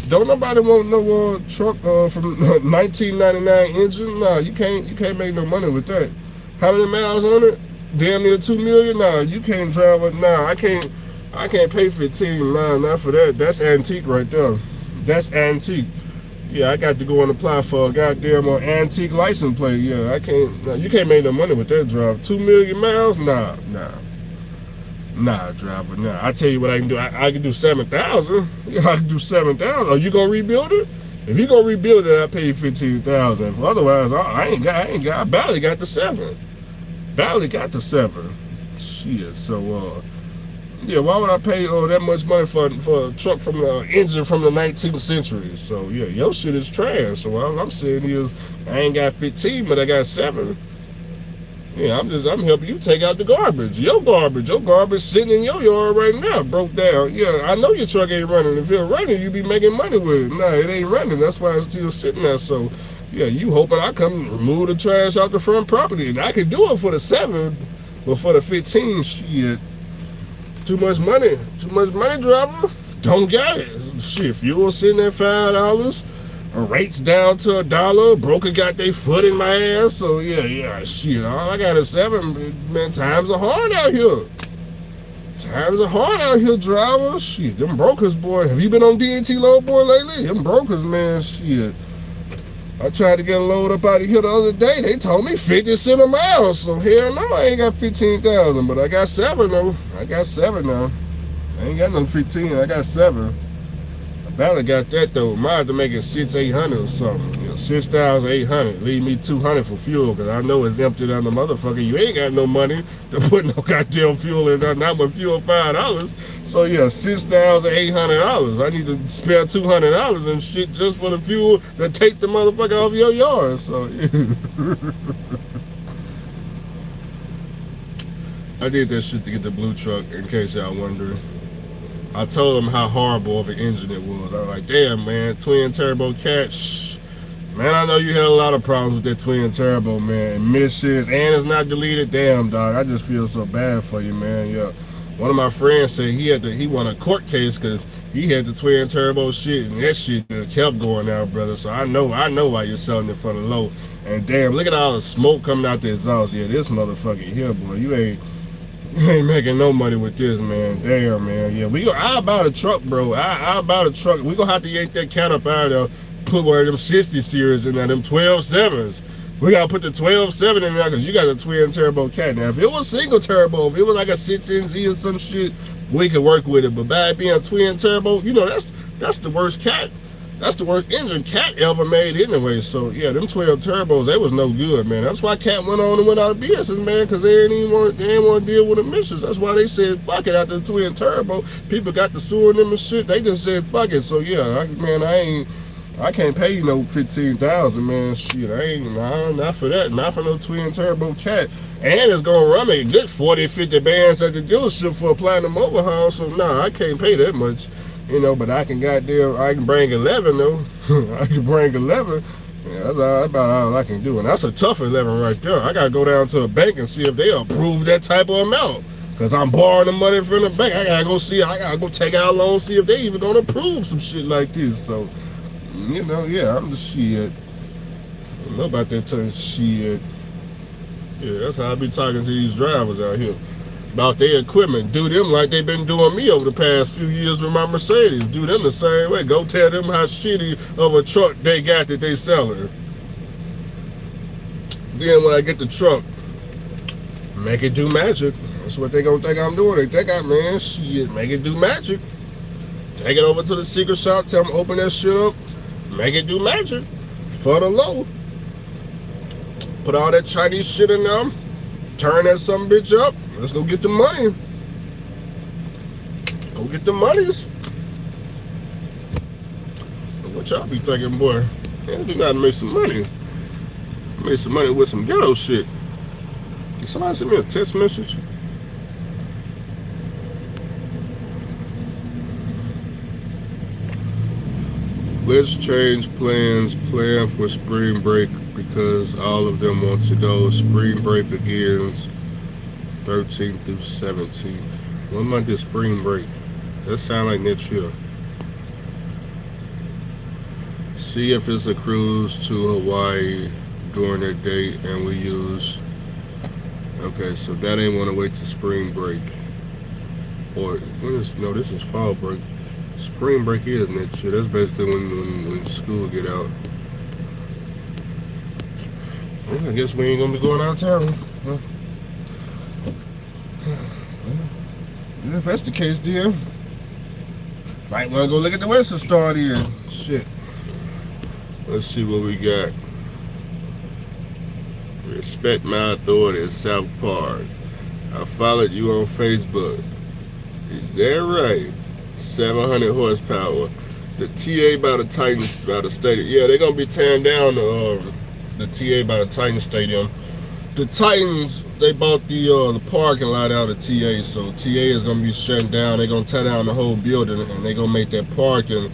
don't nobody want no truck from 1999 engine. Nah, you can't make no money with that. How many miles on it? Damn near 2 million. Nah, you can't drive it. Nah, I can't pay 15. Nah, not for that. That's antique right there. That's antique. Yeah, I got to go and apply for a goddamn antique license plate. Yeah, I can't. Nah, you can't make no money with that drive. 2 million miles? Nah, driver. Nah, I tell you what I can do. I can do 7,000. Yeah, I can do 7,000. Are you gonna rebuild it? If you gonna rebuild it, I pay you 15,000. Otherwise, I barely got the 7. Barely got the 7. Shit. So yeah, why would I pay that much money for a truck from the engine from the 19th century? So yeah, your shit is trash. So all I'm saying is I ain't got 15, but I got 7. Yeah, I'm helping you take out the garbage. Your garbage sitting in your yard right now, broke down. Yeah, I know your truck ain't running. If it's running, you be making money with it. Nah, it ain't running. That's why it's still sitting there. So, yeah, you hoping I come remove the trash out the front property. And I can do it for the 7, but for the 15, shit, too much money. Too much money, driver. Don't got it. Shit, fuel sitting at $5. Rates down to $1. Broker got their foot in my ass. So yeah, shit. All I got is 7. Man, times are hard out here. Times are hard out here, driver. Shit, them brokers, boy. Have you been on DAT load, boy, lately? Them brokers, man, shit. I tried to get a load up out of here the other day. They told me 50 cents a mile. So hell no, I ain't got 15,000, but I got 7 though. I got 7 now. I ain't got no 15. I got 7. Barely got that though. Might have to make it 6,800 or something. You know, 6,800. Leave me 200 for fuel, because I know it's empty down the motherfucker. You ain't got no money to put no goddamn fuel in there. Not my fuel $5. So yeah, $6,800. I need to spare $200 and shit just for the fuel to take the motherfucker off your yard. So yeah. I did that shit to get the blue truck, in case y'all wondering. I told them how horrible of an engine it was. I was like, damn, man, twin turbo cat. Shh. Man, I know you had a lot of problems with that twin turbo, man. Missions, and it's not deleted. Damn, dog, I just feel so bad for you, man. Yeah. One of my friends said he won a court case because he had the twin turbo shit, and that shit just kept going out, brother. So I know why you're selling it for the low. And damn, look at all the smoke coming out the exhaust. Yeah, this motherfucker here, boy, you ain't making no money with this, man. Damn, man. Yeah, I'll buy the truck, bro. I'll buy the truck. We gonna have to yank that cat up out of there, put one of them 60 series in there, them 12.7s. We gotta put the 12.7 in there, because you got a twin turbo cat. Now, if it was single turbo, if it was like a 6NZ or some shit, we could work with it. But by it being a twin turbo, you know, that's the worst cat. That's the worst engine Cat ever made anyway. So yeah, them 12 turbos, they was no good, man. That's why Cat went on and went out of business, man, because they didn't want to deal with emissions. That's why they said fuck it after the twin turbo. People got to suing them and shit. They just said fuck it. So yeah, I can't pay you no 15,000, man. Shit, not for that. Not for no twin turbo Cat. And it's gonna run me a good 40, 50 bands at the dealership for a platinum overhaul. So nah, I can't pay that much. You know, but I can bring 11 though. I can bring 11. Yeah, that's about all I can do. And that's a tough 11 right there. I gotta go down to a bank and see if they approve that type of amount. Cause I'm borrowing the money from the bank. I gotta go take out a loan, see if they even gonna approve some shit like this. So, you know, yeah, I'm the shit. I don't know about that type of shit. Yeah, that's how I be talking to these drivers out here. About their equipment. Do them like they've been doing me over the past few years with my Mercedes. Do them the same way. Go tell them how shitty of a truck they got that they selling. Then when I get the truck, Make it do magic. That's what they gonna think I'm doing. They think man, shit, make it do magic. Take it over to the secret shop, tell them open that shit up, make it do magic for the low. Put all that Chinese shit in them, turn that some bitch up. Let's go get the money. Go get the monies. What y'all be thinking, boy? Yeah, do not make some money. Make some money with some ghetto shit. Can somebody send me a text message? Let's change plans. Plan for spring break because all of them want to go. Spring break begins 13th through 17th. When month is spring break? That sound like next year. See if it's a cruise to Hawaii during that date, and we use. Okay, so that ain't want to wait to spring break. Or no, this is fall break. Spring break is next year. That's basically when school get out. Well, I guess we ain't gonna be going out of town. Huh? If that's the case, then might want to go look at the Western Star then. Shit. Let's see what we got. Respect my authority at South Park. I followed you on Facebook. Is that right? 700 horsepower. The TA by the Titans, by the stadium. Yeah, they're gonna be tearing down the TA by the Titans stadium. The Titans, they bought the parking lot out of TA, so TA is gonna be shutting down. They're gonna tear down the whole building, and they're gonna make that parking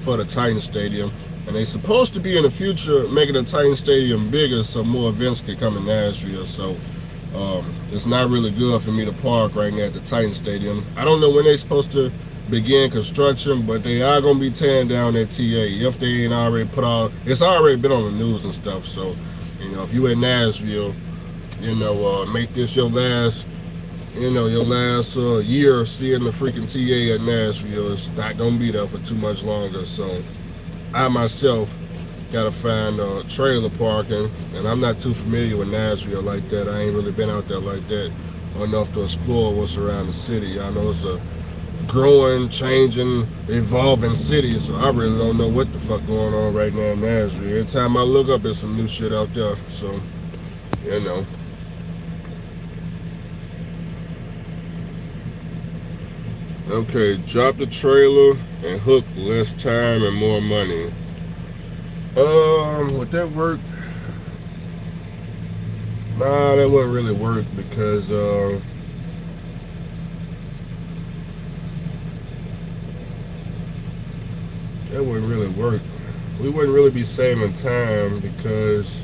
for the Titans stadium. And they're supposed to be in the future making the Titans stadium bigger so more events can come in Nashville. So it's not really good for me to park right now at the Titans stadium. I don't know when they're supposed to begin construction, but they are going to be tearing down that TA if they ain't already put out. It's already been on the news and stuff. So, you know, if you in Nashville, you know, make this your last, you know, your last year seeing the freaking TA at Nashville. It's not going to be there for too much longer. So I myself got to find trailer parking, and I'm not too familiar with Nashville like that. I ain't really been out there like that enough to explore what's around the city. I know it's a growing, changing, evolving city, so I really don't know what the fuck going on right now in Nashville. Every time I look up, there's some new shit out there, so, you know. Okay, drop the trailer and hook, less time and more money. Would that work? Nah, that wouldn't really work because that wouldn't really work. We wouldn't really be saving time because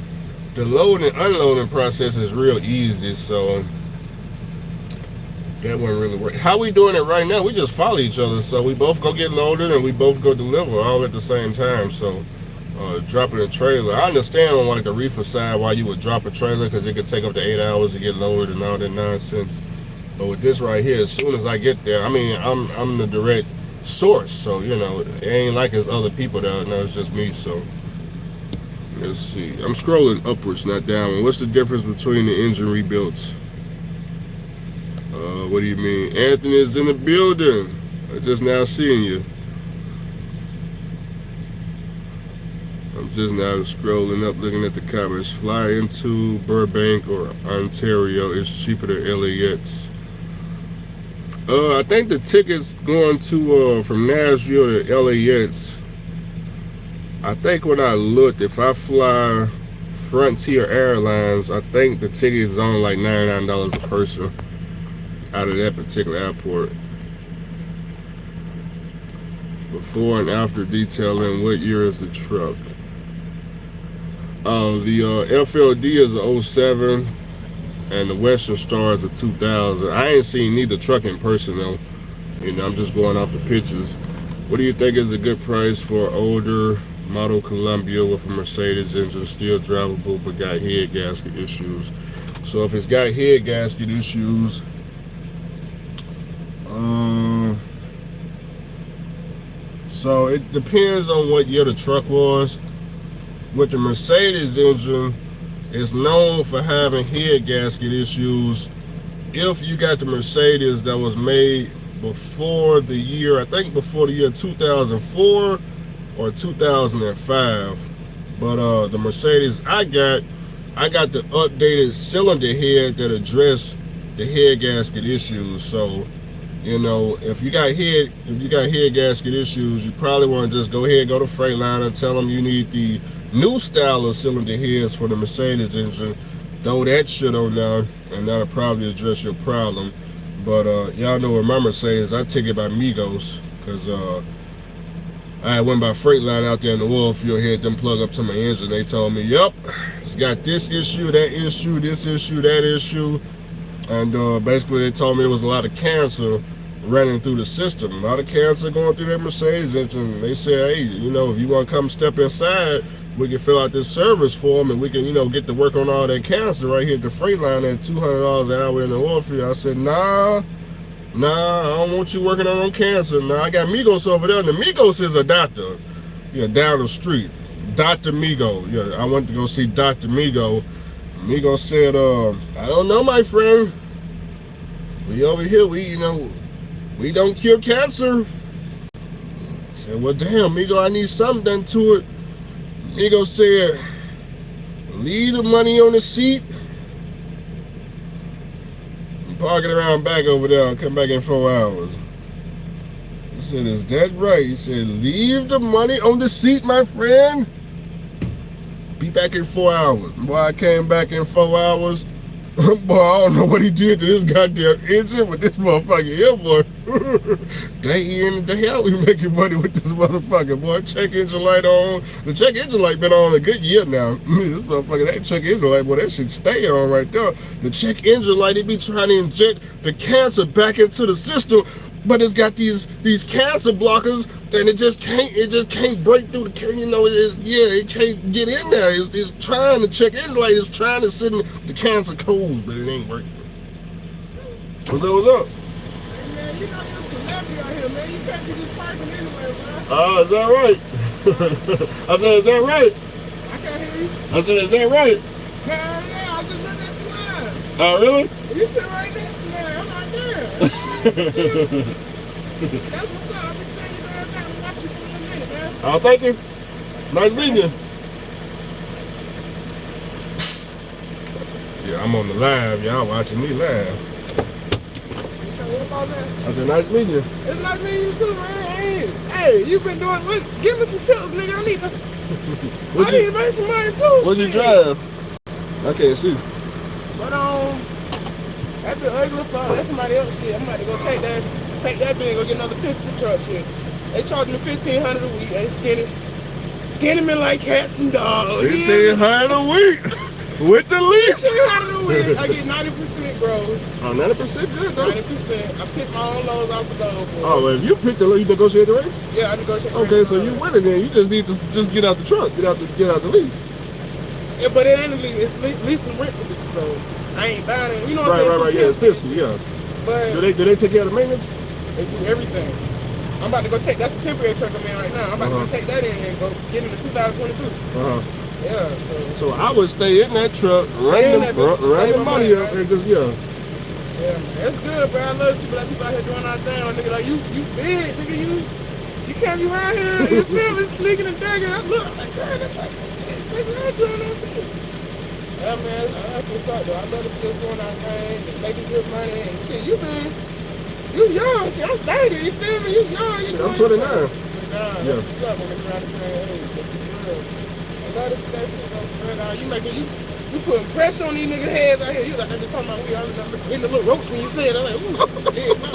the loading and unloading process is real easy, so that wouldn't really work. How we doing it right now? We just follow each other, so we both go get loaded and we both go deliver all at the same time. So dropping a trailer, I understand on like a reefer side why you would drop a trailer because it could take up to 8 hours to get loaded and all that nonsense. But with this right here, as soon as I get there, I mean, I'm the direct source, so you know, it ain't like it's other people there. No, it's just me. So let's see. I'm scrolling upwards, not down. What's the difference between the engine rebuilds? What do you mean? Anthony is in the building. I just now seeing you. I'm just now scrolling up, looking at the comments. Fly into Burbank or Ontario is cheaper than LAX. I think the tickets going to from Nashville to LAX, I think when I looked, if I fly Frontier Airlines, I think the ticket is only like $99 a person out of that particular airport. Before and after detailing, what year is the truck? The FLD is a 07 and the Western Star is a 2000. I ain't seen neither truck in person though. You know, I'm just going off the pictures. What do you think is a good price for older model Columbia with a Mercedes engine, still drivable but got head gasket issues? So if it's got head gasket issues, so it depends on what year the truck was. With the Mercedes engine, It's known for having head gasket issues. If you got the Mercedes that was made before the year, I think before the year 2004 or 2005. But the Mercedes I got the updated cylinder head that addressed the head gasket issues. So, you know, if you got head gasket issues, you probably want to just go ahead, go to Freightliner, and tell them you need the new style of cylinder heads for the Mercedes engine. Throw that shit on there, and that'll probably address your problem. But y'all know with my Mercedes, I take it by Migos, because I went by Freightliner out there in the oil field, had them plug up to my engine. They told me, yep, it's got this issue, that issue, this issue, that issue. And basically they told me it was a lot of cancer running through the system. A lot of cancer going through that Mercedes engine. They said, hey, you know, if you want to come step inside, we can fill out this service form and we can, you know, get to work on all that cancer right here at the Freightliner at $200 an hour in the oil field. I said, nah, I don't want you working on cancer. Nah, I got Migos over there. And the Migos is a doctor. Yeah, down the street. Dr. Migo. Yeah, I went to go see Dr. Migo. Migo said, I don't know, my friend. We over here, we don't cure cancer. I said, well, damn, Migo, I need something done to it. Migo said, leave the money on the seat. And park it around back over there and come back in 4 hours. He said, is that right? He said, leave the money on the seat, my friend. Be back in 4 hours. Boy, I came back in 4 hours. Boy, I don't know what he did to this goddamn engine with this motherfucker here, boy. Day in and day out, we making money with this motherfucker, boy. Check engine light on. The check engine light been on a good year now. This motherfucker, that check engine light, boy, that shit stay on right there. The check engine light, it be trying to inject the cancer back into the system, but it's got these cancer blockers, and it just can't break through the, you know, it can't get in there. It's trying to check engine light, it's trying to sit in the cancer codes, but it ain't working. What's up? Hey man, you know you're a celebrity out here, man. You can't be just parking anyway, bro. Oh, is that right? I said, is that right? I can't hear you. I said, is that right? Hell yeah, I just looked at you live. Oh, really? You sit right next to me. I'm like, damn. That's what's up. I've been saying you every time I watch you for a minute, man. Oh, thank you. Nice meeting you. Yeah, I'm on the live. Y'all watching me live. What about that? I said, nice meeting you. It's nice meeting you too, man. Hey, you been doing what? Give me some tips, nigga. I need to make some money too. What'd you drive? I can't see. But that been ugly fuck. That's somebody else shit. I'm about to go take that bin, go get another pistol truck shit. They charging me $1,500 a week. They skinning me like cats and dogs. $1,500 a week with the lease. $1,500 a week. I get 90% gross. Oh, 90% good though. 90%. I pick my own loads off the load. Oh, well, if you picked the load, you negotiate the race? Yeah, I negotiate. Okay, so you winning then. You just need to just get out the truck, get out the lease. Yeah, but it ain't a lease. It's lease and rent to me, so I ain't buying it. You know what I'm saying? Right. Yeah, it's pistol. Yeah. But do they take care of the maintenance? they do everything. I'm about to go take. That's a temporary truck I'm in right now. I'm about to go take that in and go get into 2022. Yeah. So I would stay in that truck, run the money up, and just Yeah, man, that's good, bro. I love to see like people out here doing our thing. Nigga, like you big, nigga. You can't be around here. You feel me? Sneaking and dagging. I look like that. That's like taking that doing that thing. Yeah, man, that's what's up, though. I love to see us doing our thing and making good money and shit. You young, shit. I'm 30. You feel me? You young. I'm 29. Yeah. That's what's up, man. Around the same age. I love to see that shit, though. You putting pressure on these niggas' heads out here. You like they just talking about we. I remember in the little roach when you said, I'm like, ooh, shit, no.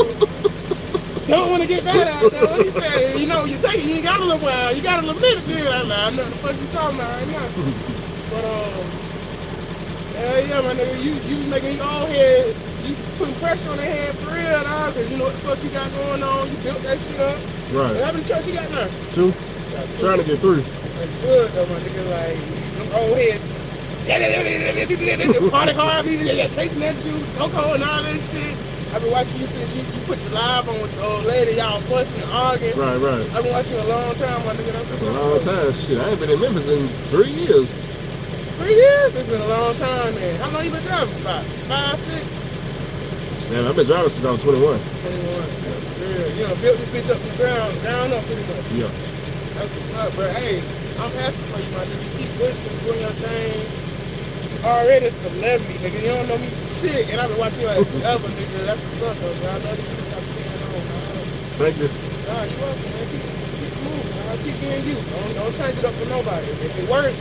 Don't want to get that out there. What he said? You know, you take it. You ain't got a little while. You got a little minute there. I know what the fuck you talking about right now. But yeah, my nigga, you making your old head. You putting pressure on their head for real, dog. Cause you know what the fuck you got going on. You built that shit up. Right. And how many trucks you got now? 2. Trying to get 3. That's good though, my nigga. Like them old heads. Party hard, chasing that juice, cocoa and all that shit. I've been watching you since you put your live on with your old lady, y'all fussing and arguing. Right. I've been watching you a long time, my nigga. That's a long time. Shit, I ain't been in Memphis in 3 years. 3 3 years? It's been a long time, man. How long you been driving? About 5, 6? 7. I've been driving since I was 21. 21. Yeah. You know, built this bitch up from the ground up pretty much. Yeah. That's what's up, bro. Hey, I'm happy for you, my nigga. You keep pushing, doing your thing. You already a celebrity, nigga. You don't know me from shit, and I've been watching you ass forever, nigga. That's what's up, though, bro. I know this is the type of thing on, man. Thank you. Nah, you welcome, man. Keep moving, man. Keep being you. Don't change it up for nobody. If it works,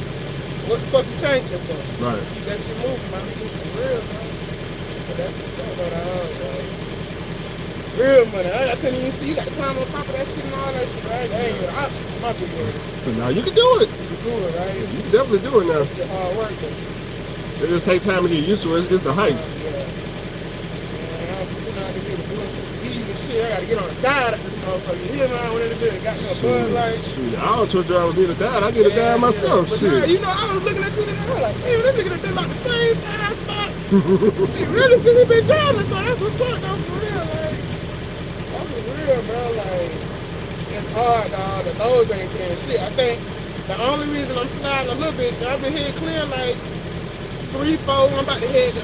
what the fuck you changing it for? Right. Keep that shit moving, my nigga. For real, man. But that's what's up, bro. Real money. I couldn't even see. You got to climb on top of that shit and all that shit, right? That ain't an option for my big boy. But now you can do it. You can do it, right? You can definitely do it now. That shit hard work, though. It just take time to get used to it. It's the heights. Yeah. Man, I'm sitting out there doing some weed and shit. I got to get on a diet after this motherfucker. You hear me? I went in there, got me a Bud Light. Shoot, all truck drivers need a diet. I get a diet myself. But Shit. nah, you know, I was looking at you today. I was like, man, that nigga done been about the same size. Shit, really, since he been driving, so that's what's up, though, for real. Like, that was real, bro. Like, it's hard, dog. The lows ain't clear shit. I think the only reason I'm sliding a little bit, so I've been heading clear like 3, 4. I'm about to head to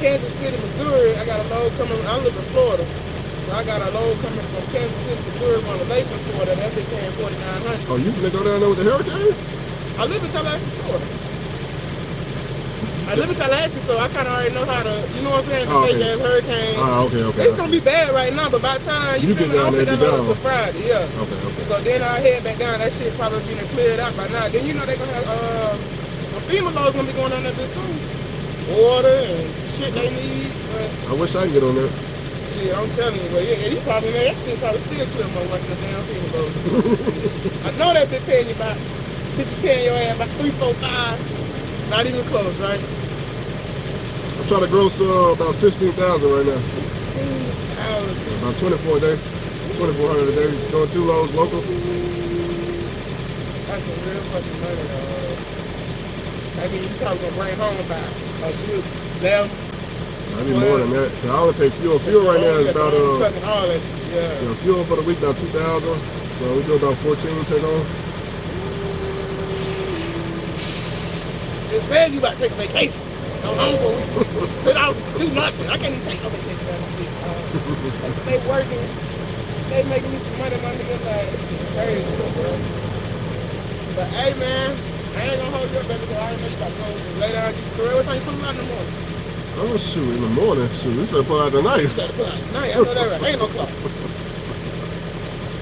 Kansas City, Missouri. I got a load coming. I live in Florida, so I got a load coming from Kansas City, Missouri, going to Lakeland, Florida. That bitch paying $4,900. Oh, you finna go down there with the hurricane? I live in Tallahassee, Florida. I live in Tallahassee, so I kind of already know how to, you know what I'm saying? Oh, okay. Big ass hurricane. Okay. It's gonna be bad right now, but by the time you feel me, I don't think that long until Friday. Yeah. Okay. So then I head back down. That shit probably be cleared out by now. Then you know they gonna have FEMA loads gonna be going down there this soon. Water and shit they need. But I wish I could get on that. shit, I'm telling you, but yeah, you probably man, that shit probably still clear more like the damn FEMA loads. I know that bitch paying you about, bitch paying your ass about 3, 4, 5. Not even close, right? I'm trying to gross about 16,000 right now. 16,000. About 24 a day. 2,400 a day. Going 2 loads local. That's some real fucking money, dog. I mean, you probably gonna bring home about a good 11. I need more than that. I only pay fuel. Fuel right now is about fucking all that shit. Yeah. Fuel for the week about 2,000. So we do about 14 take on. It says you about to take a vacation. Go home for a week. Sit out, do nothing. I can't even take no vacation down this bitch. They working. They making me some money, my nigga. Like, it's crazy, bro. But hey, man, I ain't gonna hold you up, baby, because I already know you about to go lay down. Sorry, what time you pulling out in the morning? Oh shoot, in the morning. Shoot, we finna pull out tonight. You gotta pull out tonight. I know that right. Ain't no clock.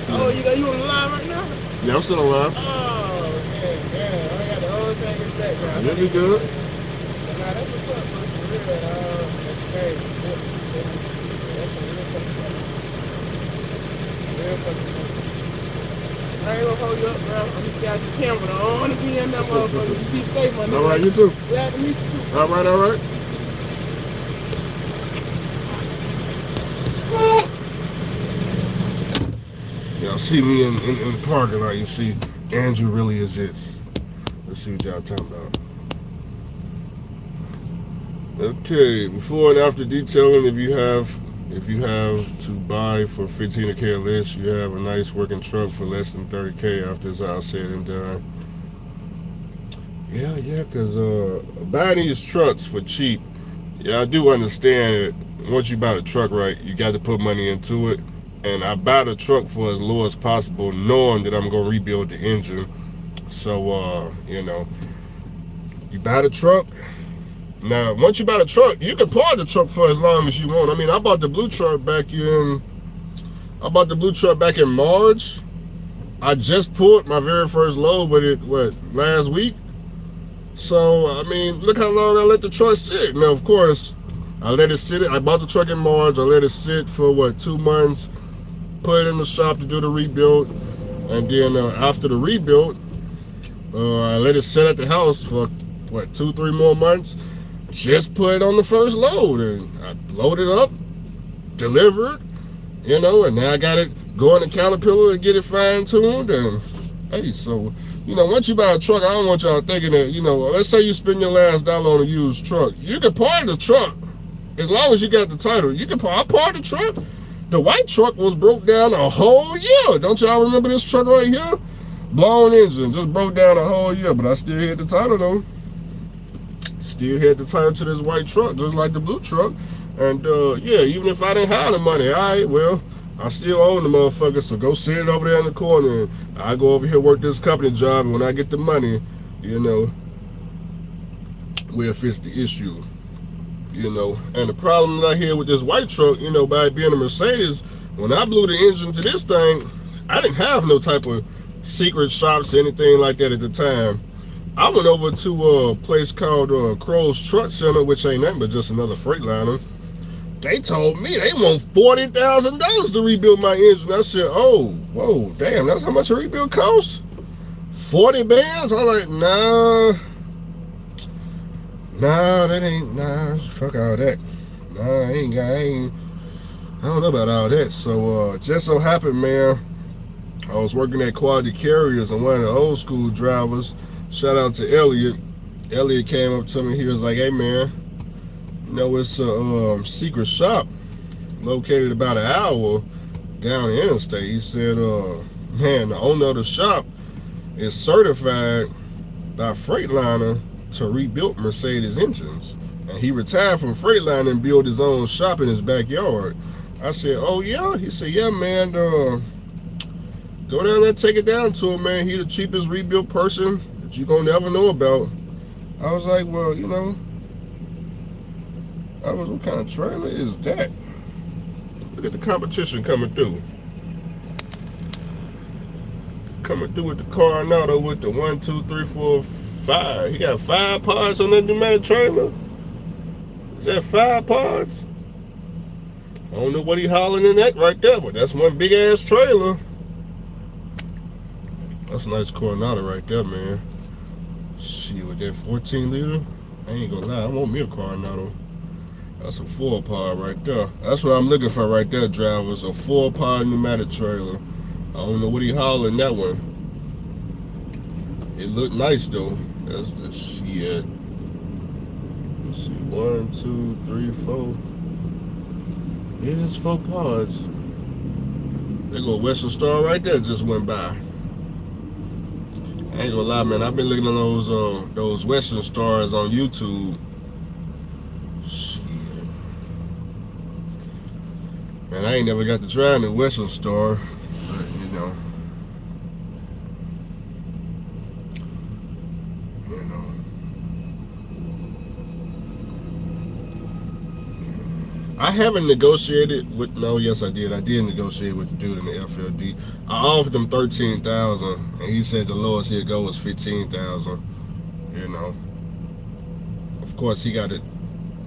Oh, you on the line right now? Yeah, I'm still alive. Oh, man. I got the whole thing in the background. You'll be good. Nah, that's what's up, bro. For real, that's crazy. That's some real fucking money. Real fucking money. I ain't gonna hold you up, bro. I'm gonna stay out your camera. I don't wanna be in that motherfucker. You be safe, my nigga. All right, you too. Glad to meet you too. All right. Y'all see me in the parking lot. You see Andrew really is this. Let's see what y'all talking about. Okay, before and after detailing, if you have to buy for 15K or less, you have a nice working truck for less than 30K after it's all said and done. Yeah, because buying these trucks for cheap, yeah, I do understand that once you buy the truck right, you got to put money into it. And I buy the truck for as low as possible, knowing that I'm going to rebuild the engine. So, you buy the truck. Now, once you buy the truck, you can park the truck for as long as you want. I mean, I bought the blue truck back in March. I just pulled my very first load with it, last week? So, I mean, look how long I let the truck sit. Now, of course, I let it sit. I bought the truck in March. I let it sit for, 2 months. Put it in the shop to do the rebuild. And then after the rebuild, I let it sit at the house for, 2-3 more months. Just put it on the first load. And I loaded up, delivered, and now I got it going to Caterpillar and get it fine-tuned. And, hey, so, once you buy a truck, I don't want y'all thinking that, let's say you spend your last dollar on a used truck. You can park the truck as long as you got the title. You can park. I parked the truck. The white truck was broke down a whole year. Don't y'all remember this truck right here? Blown engine, just broke down a whole year, but I still had the title though. Still had the title to this white truck, just like the blue truck. And yeah, even if I didn't have the money, all right, well, I still own the motherfucker, so go sit it over there in the corner. And I go over here work this company job, and when I get the money, you know, we'll fix the issue. You know, and the problem that I had with this white truck, you know, by it being a Mercedes, when I blew the engine to this thing, I didn't have no type of secret shops or anything like that at the time. I went over to a place called Crow's Truck Center, which ain't nothing but just another Freightliner. They told me they want $40,000 to rebuild my engine. I said, oh, whoa, damn, that's how much a rebuild costs? 40 bands? I'm like, nah, that ain't, nah, fuck all that. Nah, I don't know about all that. So, just so happened, man, I was working at Quality Carriers, and one of the old school drivers, shout out to Elliot. Elliot came up to me. He was like, hey, man, you know, it's a secret shop located about an hour down the interstate. He said, man, the owner of the shop is certified by Freightliner to rebuild Mercedes engines. And he retired from Freightliner and built his own shop in his backyard. I said, oh, yeah? He said, yeah, man, go down there and take it down to him, man. He the cheapest rebuilt person that you gonna never know about. I was like, well, you know, what kind of trailer is that? Look at the competition coming through. Coming through with the Coronado with the 1, 2, 3, 4, 5. He got 5 pods on that pneumatic trailer. Is that 5 pods? I don't know what he hollering in that right there, but that's one big ass trailer. That's a nice Coronado right there, man. Shit, with that 14 liter, I ain't gonna lie, I want me a Coronado. That's a 4-pod right there. That's what I'm looking for right there, drivers. A 4-pod pneumatic trailer. I don't know what he hollering that one. It looked nice though. That's the shit. Let's see, 1, 2, 3, 4. Yeah, it's 4 pods. There go Western Star right there, just went by. I ain't gonna lie, man. I've been looking at those Western Stars on YouTube. Shit. Man, I ain't never got to try the Western Star, but you know. I haven't negotiated with, no, yes I did. I did negotiate with the dude in the FLD. I offered him $13,000, and he said the lowest he'd go was $15,000. You know, of course he got it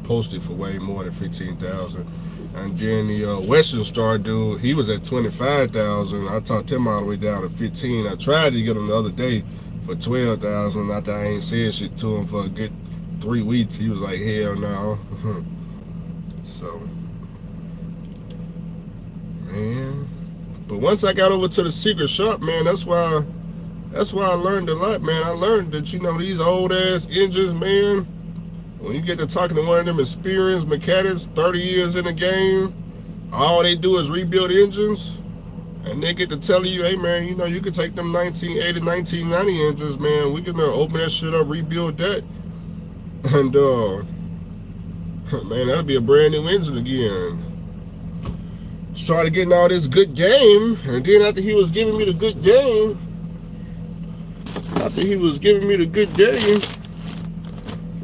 posted for way more than $15,000. And then the Western Star dude, he was at $25,000. I talked him all the way down to $15,000. I tried to get him the other day for $12,000. After I ain't said shit to him for a good 3 weeks, he was like, hell no. So, man, but once I got over to the secret shop, man, that's why I learned a lot, man. I learned that, you know, these old ass engines, man, when you get to talking to one of them experienced mechanics, 30 years in the game, all they do is rebuild engines, and they get to tell you, hey, man, you know, you can take them 1980, 1990 engines, man, we can open that shit up, rebuild that, and man, that'll be a brand new engine again. Started getting all this good game, and then after he was giving me the good game,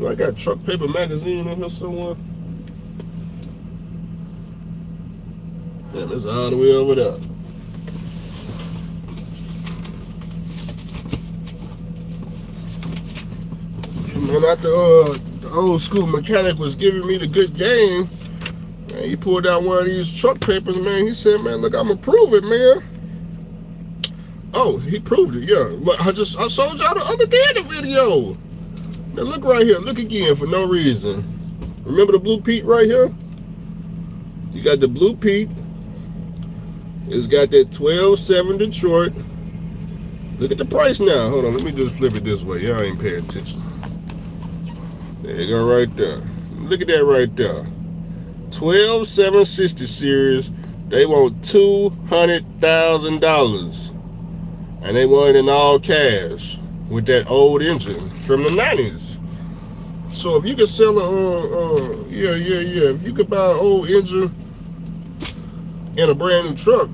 I got Truck Paper Magazine in here somewhere. Man, it's all the way over there. Man, after the old school mechanic was giving me the good game, man, he pulled out one of these truck papers, man. He said, man, look, I'm gonna prove it, man. Oh, he proved it, yeah. I showed y'all the other day in the video. Now look right here, look again for no reason. Remember the blue Pete right here? You got the blue Pete. It's got that 12.7 Detroit. Look at the price now. Hold on, let me just flip it this way. Y'all ain't paying attention. There you go right there. Look at that right there. 12.760 series. They want $200,000. and they wanted in all cash with that old engine from the 90s. So if you could sell if you could buy an old engine in a brand new truck,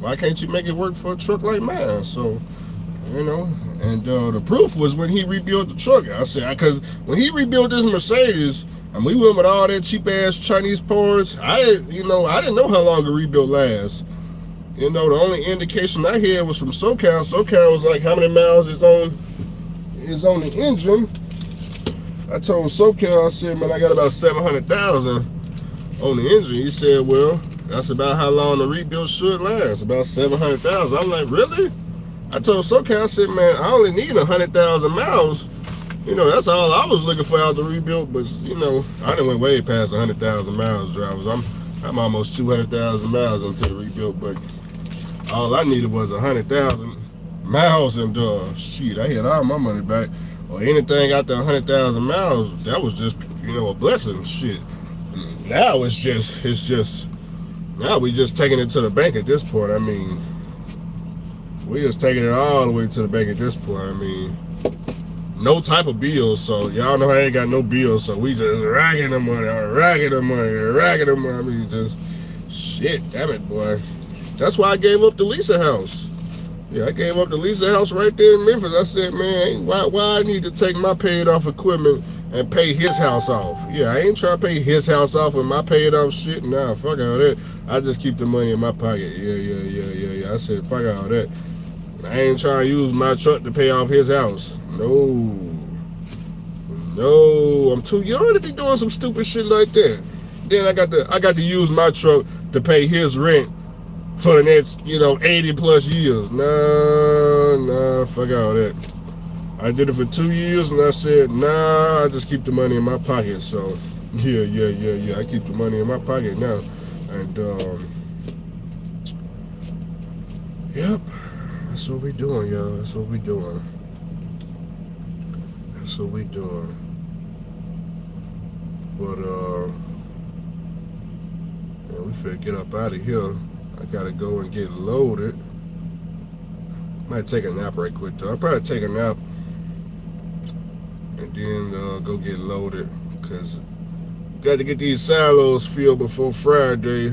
why can't you make it work for a truck like mine? So, and the proof was when he rebuilt the truck. I said, because when he rebuilt this Mercedes, and we went with all that cheap ass Chinese parts, I didn't know how long a rebuild lasts. The only indication I had was from SoCal. SoCal was like, how many miles is on the engine? I told SoCal, I said, man, I got about 700,000 on the engine. He said, well, that's about how long the rebuild should last, about 700,000. I'm like, really? I told SoCal, I said, man, I only need 100,000 miles. That's all I was looking for out the rebuild. But I done went way past 100,000 miles, drivers. I'm almost 200,000 miles into the rebuild, but all I needed was 100,000 miles, and shit, I had all my money back. Or anything after 100,000 miles, that was just a blessing. Shit. Now it's just now we just taking it to the bank at this point. I mean, we just taking it all the way to the bank at this point. I mean, no type of bills. So y'all know I ain't got no bills. So we just racking the money. I mean, just shit. Damn it, boy. That's why I gave up the Lisa house. Yeah, I gave up the Lisa house right there in Memphis. I said, man, why I need to take my paid off equipment and pay his house off? Yeah, I ain't trying to pay his house off with my paid off shit. Nah, fuck all that. I just keep the money in my pocket. Yeah. I said, fuck all that. I ain't trying to use my truck to pay off his house. No, I'm too young to be doing some stupid shit like that. Then I got to use my truck to pay his rent for the next, 80 plus years. Nah, fuck all that. I did it for 2 years, and I said, nah, I just keep the money in my pocket. So, yeah, I keep the money in my pocket now. And, yep, that's what we doing, y'all. That's what we doing. But, we finna get up out of here. I gotta go and get loaded. Might take a nap right quick though. I'll probably take a nap and then go get loaded, because got to get these silos filled before Friday,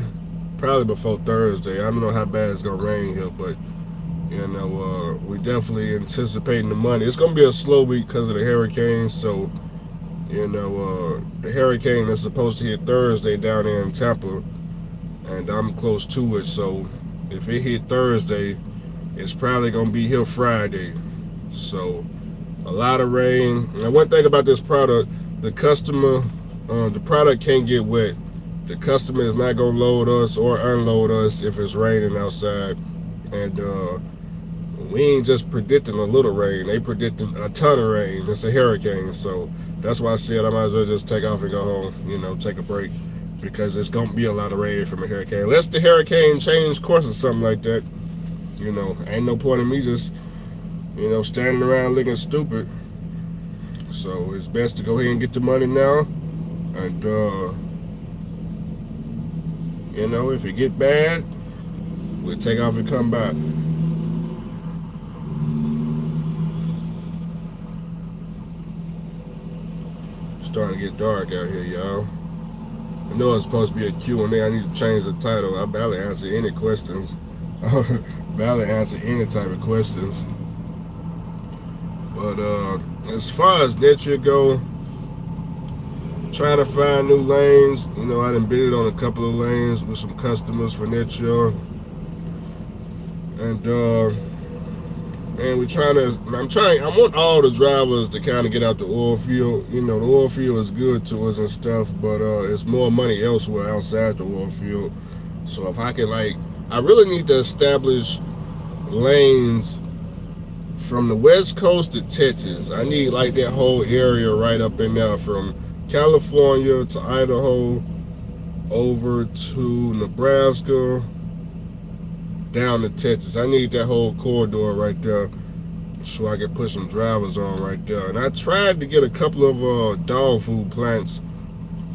probably before Thursday. I don't know how bad it's gonna rain here, but we definitely anticipating the money. It's gonna be a slow week because of the hurricane. So the hurricane is supposed to hit Thursday down there in Tampa, and I'm close to it. So if it hit Thursday, it's probably gonna be here Friday. So a lot of rain. And one thing about this product, the product can't get wet. The customer is not gonna load us or unload us if it's raining outside. And we ain't just predicting a little rain, they predicting a ton of rain. It's a hurricane. So that's why I said I might as well just take off and go home, take a break, because it's gonna be a lot of rain from a hurricane. Unless the hurricane change course or something like that, ain't no point in me just, standing around looking stupid. So it's best to go ahead and get the money now. And if it get bad, we'll take off and come back. Starting to get dark out here, y'all. I know it's supposed to be a Q&A. I need to change the title. I barely answer any questions. Barely answer any type of questions. But as far as that shit go, trying to find new lanes. I done bid on a couple of lanes with some customers for next year. And I want all the drivers to kind of get out the oil field. The oil field is good to us and stuff, but it's more money elsewhere outside the oil field. So if I can, I really need to establish lanes from the West Coast to Texas. I need that whole area right up in there, from California to Idaho, over to Nebraska, down to Texas. I need that whole corridor right there, so I can put some drivers on right there. And I tried to get a couple of dog food plants,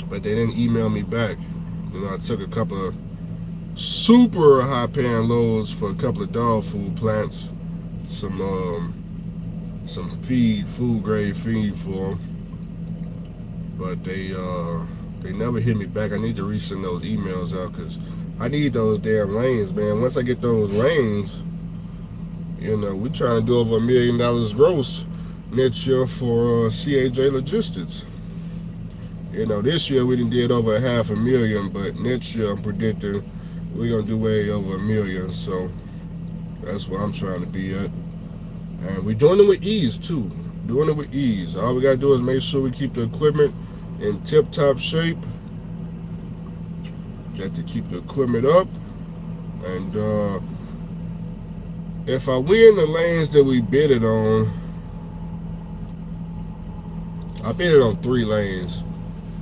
but they didn't email me back. I took a couple of super high paying loads for a couple of dog food plants. Some food grade feed for them, but they never hit me back. I need to resend those emails out because I need those damn lanes, man. Once I get those lanes, we trying to do over $1 million gross next year for CAJ Logistics. This year we did over $500,000, but next year I'm predicting we're gonna do way over $1 million. So that's where I'm trying to be at, and we're doing it with ease too. Doing it with ease. All we gotta do is make sure we keep the equipment in tip-top shape. Got to keep the equipment up, and if I win the lanes that we bid it on, I bid it on 3 lanes.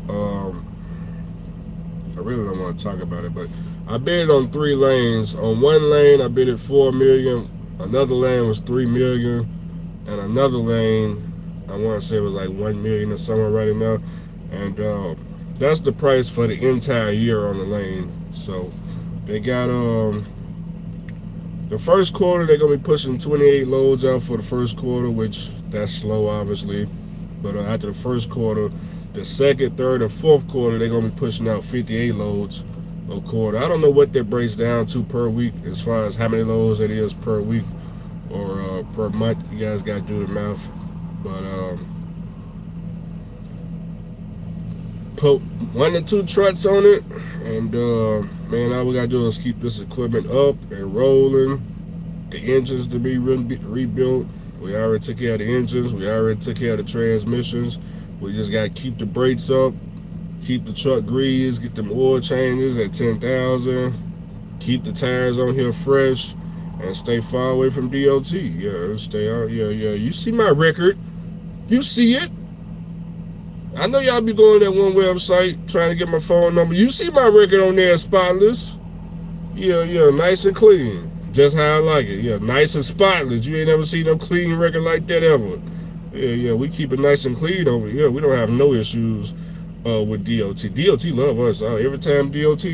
I really don't want to talk about it, but I bid it on 3 lanes. On one lane, I bid it $4 million. Another lane was $3 million, and another lane, I want to say it was like $1 million or somewhere right in there. And that's the price for the entire year on the lane. So they got the first quarter, they're gonna be pushing 28 loads out for the first quarter, which that's slow, obviously. But after the first quarter, the second, third, and fourth quarter, they're gonna be pushing out 58 loads a quarter. I don't know what that breaks down to per week as far as how many loads it is per week or per month. You guys gotta do the math. But put 1 to 2 trucks on it, and man, all we gotta do is keep this equipment up and rolling. The engines to be rebuilt. We already took care of the engines. We already took care of the transmissions. We just gotta keep the brakes up, keep the truck greased, get them oil changes at 10,000, keep the tires on here fresh, and stay far away from DOT. Yeah, stay out. Yeah. You see my record. You see it. I know y'all be going to that one website trying to get my phone number. You see my record on there, spotless. Yeah, nice and clean. Just how I like it. Yeah, nice and spotless. You ain't never seen no clean record like that ever. Yeah, we keep it nice and clean over here. We don't have no issues with DOT. DOT love us. Every time DOT,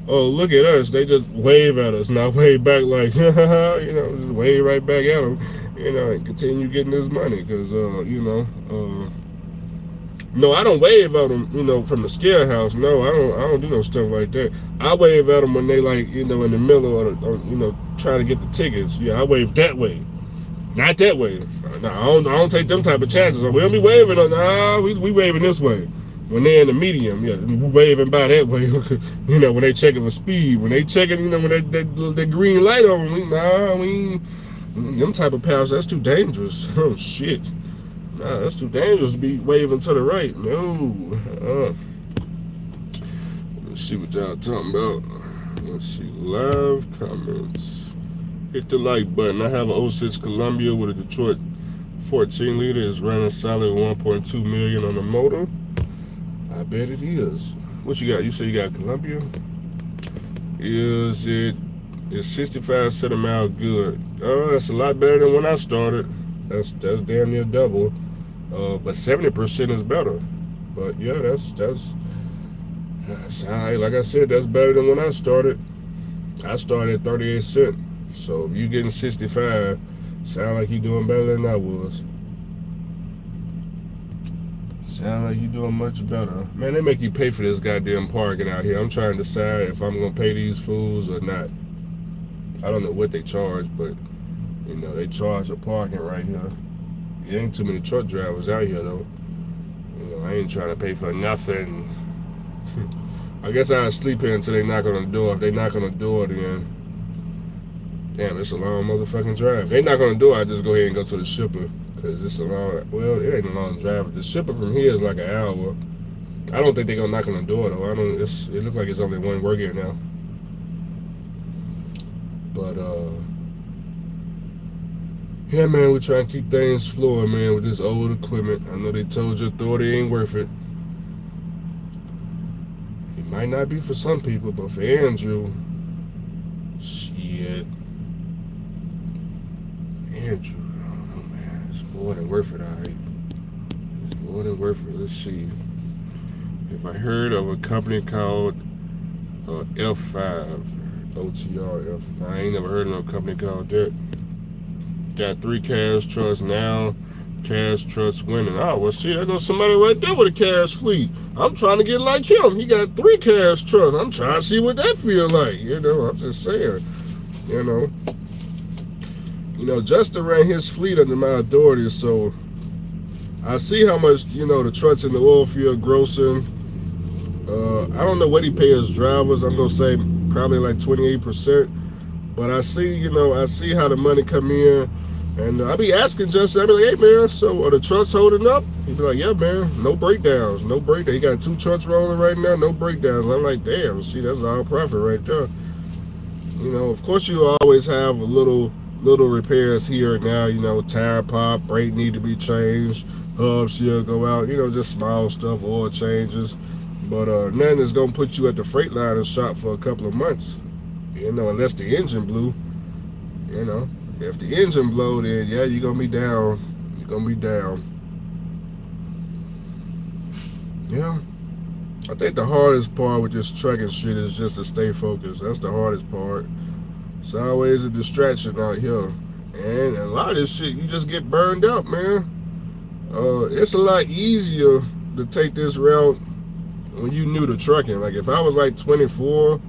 look at us, they just wave at us. Not wave back like, just wave right back at them, and continue getting this money. Because, no, I don't wave at them, from the scare house. No, I don't do no stuff like that. I wave at them when they in the middle of, trying to get the tickets. Yeah, I wave that way, not that way. No, I don't take them type of chances. We don't be waving. We waving this way. When they're in the medium, yeah, we waving by that way. When they checking for speed, when they checking, when that green light on, we them type of powers. That's too dangerous. Oh shit. Nah, that's too dangerous to be waving to the right. No. Let's see what y'all talking about. Let's see. Live comments. Hit the like button. I have an 06 Columbia with a Detroit 14 liter. It's running solid 1.2 million on the motor. I bet it is. What you got? You say you got Columbia? Is it? It's 65 cent a mile good. Oh, that's a lot better than when I started. That's damn near double. But 70% is better. But yeah, that's all right. Like I said, that's better than when I started. I started at 38 cents. So if you getting 65, sound like you doing better than I was. Sound like you doing much better. Man, they make you pay for this goddamn parking out here. I'm trying to decide if I'm gonna pay these fools or not. I don't know what they charge, but they charge a parking right here. There ain't too many truck drivers out here though. I ain't trying to pay for nothing. I guess I'll sleep here until they knock on the door. If they knock on the door, then damn, it's a long motherfucking drive. If they knock on the door, I just go ahead and go to the shipper. Cause it's a long, well, it ain't a long drive. The shipper from here is like an hour. I don't think they're gonna knock on the door though. It looks like it's only one worker now. But yeah, man, we're trying to keep things flowing, man, with this old equipment. I know they told you authority ain't worth it. It might not be for some people, but for Andrew, shit. Andrew, I don't know, man. It's more than worth it, all right. It's more than worth it. Let's see. If I heard of a company called F5, OTRF. I ain't never heard of no company called that. Got 3 cash trucks now. Cash trucks winning. Oh, well, see, there goes somebody right there with a cash fleet. I'm trying to get like him. He got 3 cash trucks. I'm trying to see what that feel like. I'm just saying. You know, Justin ran his fleet under my authority, so I see how much, the trucks in the oil field grossing. I don't know what he pays drivers. I'm going to say probably like 28%. But I see how the money come in. And I be asking Justin, I be like, hey, man, so are the trucks holding up? He be like, yeah, man, no breakdowns. He got 2 trucks rolling right now, no breakdowns. I'm like, damn, see, that's all profit right there. Of course you always have a little repairs here and now, tire pop, brake need to be changed, hubs here go out, just small stuff, oil changes. But nothing is going to put you at the Freightliner shop for a couple of months, unless the engine blew, If the engine blow, then yeah, you're going to be down. You're going to be down. Yeah. I think the hardest part with this trucking shit is just to stay focused. That's the hardest part. It's always a distraction out here. And a lot of this shit, you just get burned out, man. It's a lot easier to take this route when you new to trucking. Like if I was like 24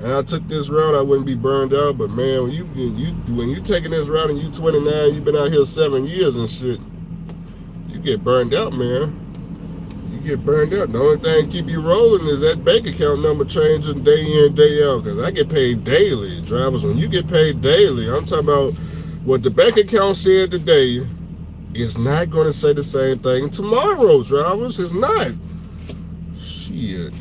and I took this route, I wouldn't be burned out. But man, when you taking this route and you 29, you've been out here 7 years and shit, you get burned out, man. You get burned out. The only thing keep you rolling is that bank account number changing day in, day out. Because I get paid daily. Drivers, when you get paid daily, I'm talking about what the bank account said today is not going to say the same thing tomorrow, drivers. It's not. Shit.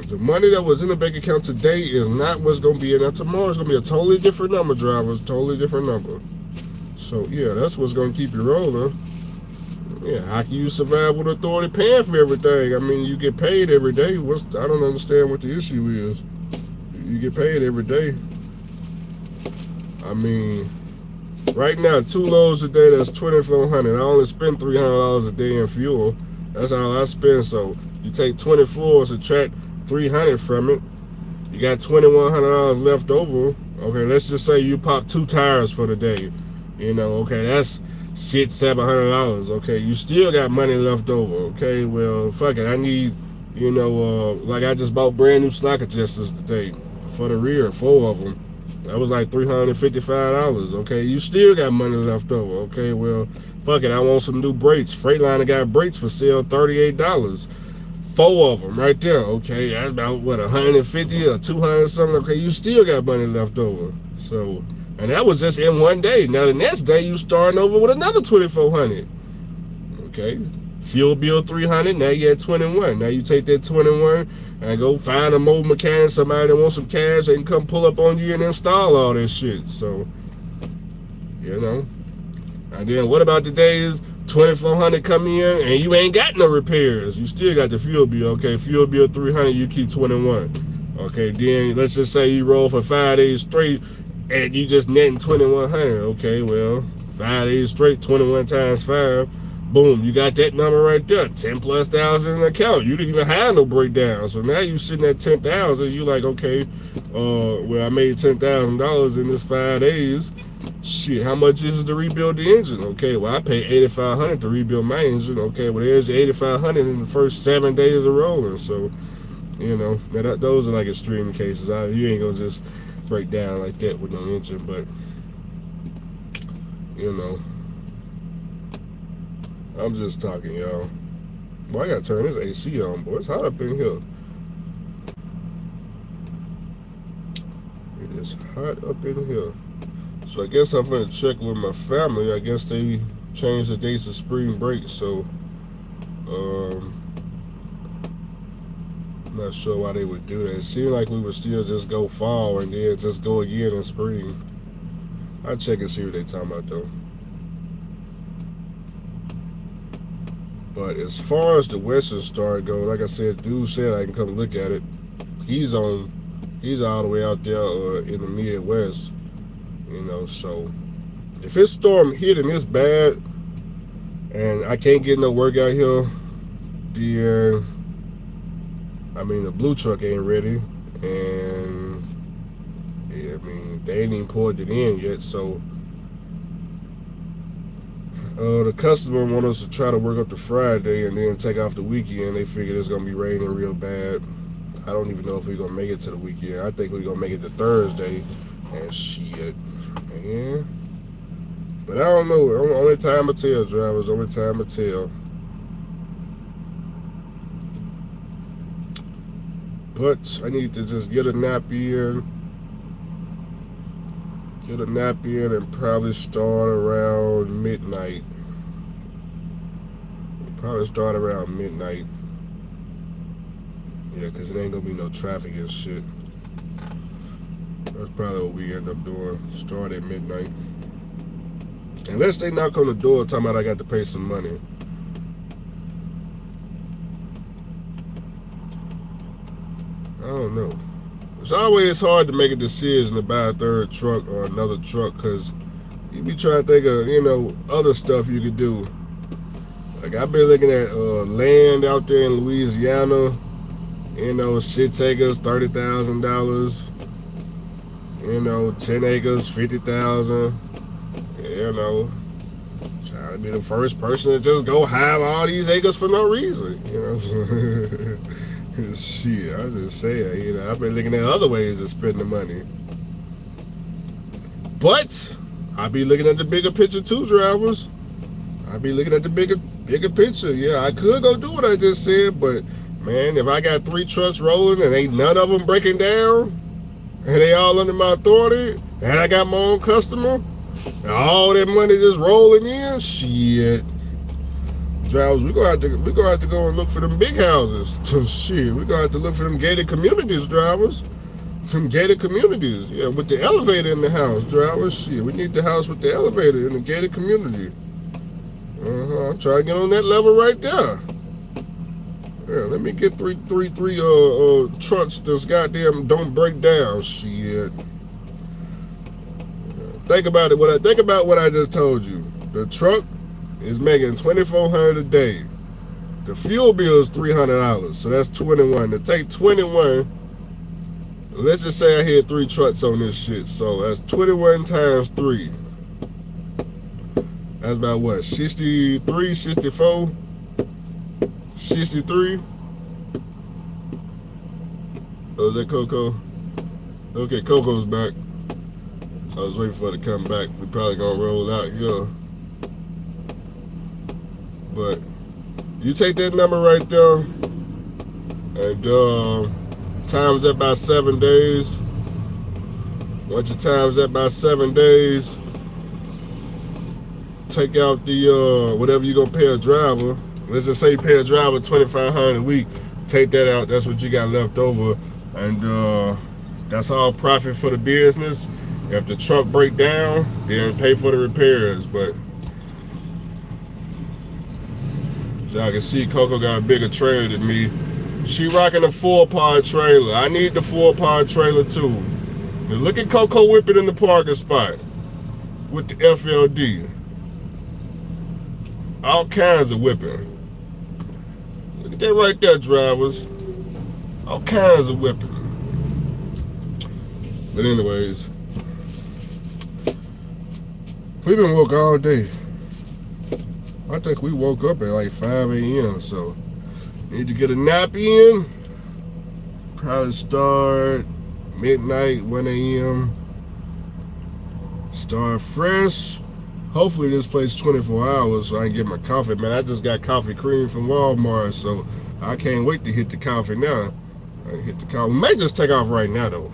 The money that was in the bank account today is not what's going to be in there tomorrow. It's going to be a totally different number, drivers. Totally different number. So, yeah, that's what's going to keep you rolling. Yeah, how can you survive with authority paying for everything? I mean, you get paid every day. I don't understand what the issue is. You get paid every day. I mean, right now, 2 loads a day, that's $2,400. I only spend $300 a day in fuel. That's all I spend. So you take 24, subtract 300 from it. You got $2,100 left over. Okay, let's just say you pop 2 tires for the day. Okay, that's $600-$700. Okay, you still got money left over. Okay, well, fuck it. I need, like I just bought brand new slack adjusters today for the rear, 4 of them. That was like $355. Okay, you still got money left over. Okay, well, fuck it. I want some new brakes. Freightliner got brakes for sale, $38. 4 of them right there. Okay, that's about what, 150 or 200 something. Okay, you still got money left over. So. And that was just in one day. Now the next day you starting over with another $2,400. Okay, fuel bill $300. Now you at 21. Now you take that 21 and go find a mobile mechanic, somebody that wants some cash, and come pull up on you and install all that shit. So, And then what about the days $2,400 come in and you ain't got no repairs? You still got the fuel bill. Okay, fuel bill $300. You keep 21. Okay, then let's just say you roll for 5 days straight. And you just netting $2,100. Okay, well, 5 days straight, 21 times 5. Boom, you got that number right there. 10+ thousand in the account. You didn't even have no breakdown. So now you sitting at 10,000. You like, okay, well, I made $10,000 in this 5 days. Shit, how much is it to rebuild the engine? Okay, well, I paid $8,500 to rebuild my engine. Okay, well, there's your $8,500 in the first 7 days of rolling. So, those are like extreme cases. You ain't gonna just break down like that with no engine, but I'm just talking, y'all. Boy, I gotta turn this AC on, boy. It's hot up in here. It is hot up in here. So I guess I'm gonna check with my family. I guess they changed the dates of spring break, so I'm not sure why they would do that. It seemed like we would still just go fall and then just go again in spring. I'll check and see what they're talking about though. But as far as the Western Star go, like I said, dude said I can come look at it. He's all the way out there in the Midwest. So if this storm hitting this bad and I can't get no work out here, then I mean the blue truck ain't ready, and shit, I mean, they ain't even poured it in yet, so the customer want us to try to work up to Friday and then take off the weekend. They figure it's gonna be raining real bad. I don't even know if we're gonna make it to the weekend. I think we're gonna make it to Thursday, and shit, man. But I don't know. Only time will tell, drivers. Only time will tell. But I need to just get a nap in. Get a nap in and probably start around midnight. Probably start around midnight. Yeah, because it ain't going to be no traffic and shit. That's probably what we end up doing. Start at midnight. Unless they knock on the door talking about I got to pay some money. I don't know. It's always hard to make a decision to buy a third truck or another truck because you be trying to think of, other stuff you could do. Like I've been looking at land out there in Louisiana, 6 acres, $30,000. 10 acres, 50,000. Trying to be the first person to just go have all these acres for no reason. Shit, I'm just saying, I've been looking at other ways of spending the money. But I be looking at the bigger picture too, drivers. I be looking at the bigger picture. Yeah, I could go do what I just said, but man, if I got 3 trucks rolling and ain't none of them breaking down, and they all under my authority, and I got my own customer, and all that money just rolling in, shit. Drivers, we're gonna have to go and look for them big houses. Shit, we're gonna have to look for them gated communities, drivers. Some gated communities, yeah, with the elevator in the house, drivers. Shit, we need the house with the elevator in the gated community. I'm trying to get on that level right there. Yeah, let me get three trucks that's goddamn don't break down. Shit. Think about it. Think about what I just told you. The truck is making $2,400 a day. The fuel bill is $300, so that's 21. To take 21, let's just say I had 3 trucks on this shit, so that's 21 times 3. That's about what? 63, 64, 63. Oh, is that Coco? Okay, Coco's back. I was waiting for her to come back. We probably gonna roll out here. But you take that number right there and times that by 7 days. Once you times that by 7 days, take out the whatever you're gonna pay a driver. Let's just say you pay a driver $2,500 a week. Take that out. That's what you got left over, and that's all profit for the business. If the truck break down, then pay for the repairs. But y'all can see Coco got a bigger trailer than me. She rocking a 4-pod trailer. I need the 4-pod trailer too. Now look at Coco whipping in the parking spot with the FLD. All kinds of whipping. Look at that right there, drivers. All kinds of whipping. But anyways, we've been woke all day. I think we woke up at like 5 a.m. So need to get a nap in. Probably start midnight, 1 a.m. Start fresh. Hopefully this place 24 hours so I can get my coffee. Man, I just got coffee cream from Walmart, so I can't wait to hit the coffee now. I hit the coffee. We may just take off right now though.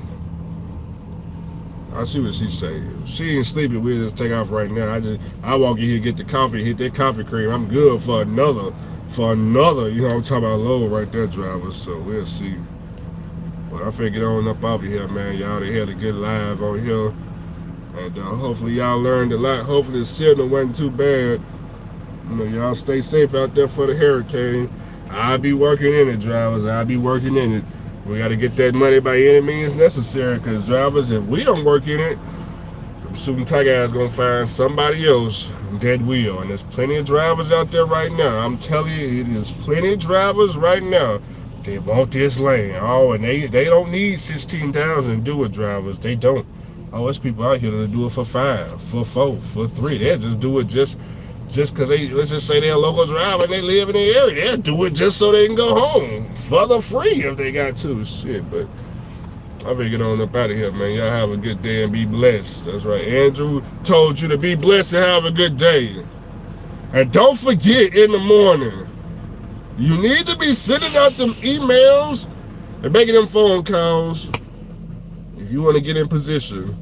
I'll see what she say. If she ain't sleeping, we'll just take off right now. I walk in here, get the coffee, hit that coffee cream. I'm good for another, I'm talking about load right there, drivers. So we'll see. But I finna get on up out of here, man. Y'all had a good live on here. And hopefully y'all learned a lot. Hopefully the signal wasn't too bad. Y'all stay safe out there for the hurricane. I'll be working in it, drivers. I'll be working in it. We got to get that money by any means necessary, because drivers, if we don't work in it, them suit and tie guys going to find somebody else that will. And there's plenty of drivers out there right now. I'm telling you, it is plenty of drivers right now They want this lane. Oh, and they don't need 16,000 to do it, drivers. They don't. Oh, there's people out here that do it for 5, for 4, for 3. They'll just do it just because they, let's just say they're a local driver and they live in the area. They'll do it just so they can go home for the free if they got to. Shit, but I'm gonna get on up out of here, man. Y'all have a good day and be blessed. That's right. Andrew told you to be blessed and have a good day. And don't forget in the morning, you need to be sending out them emails and making them phone calls if you want to get in position.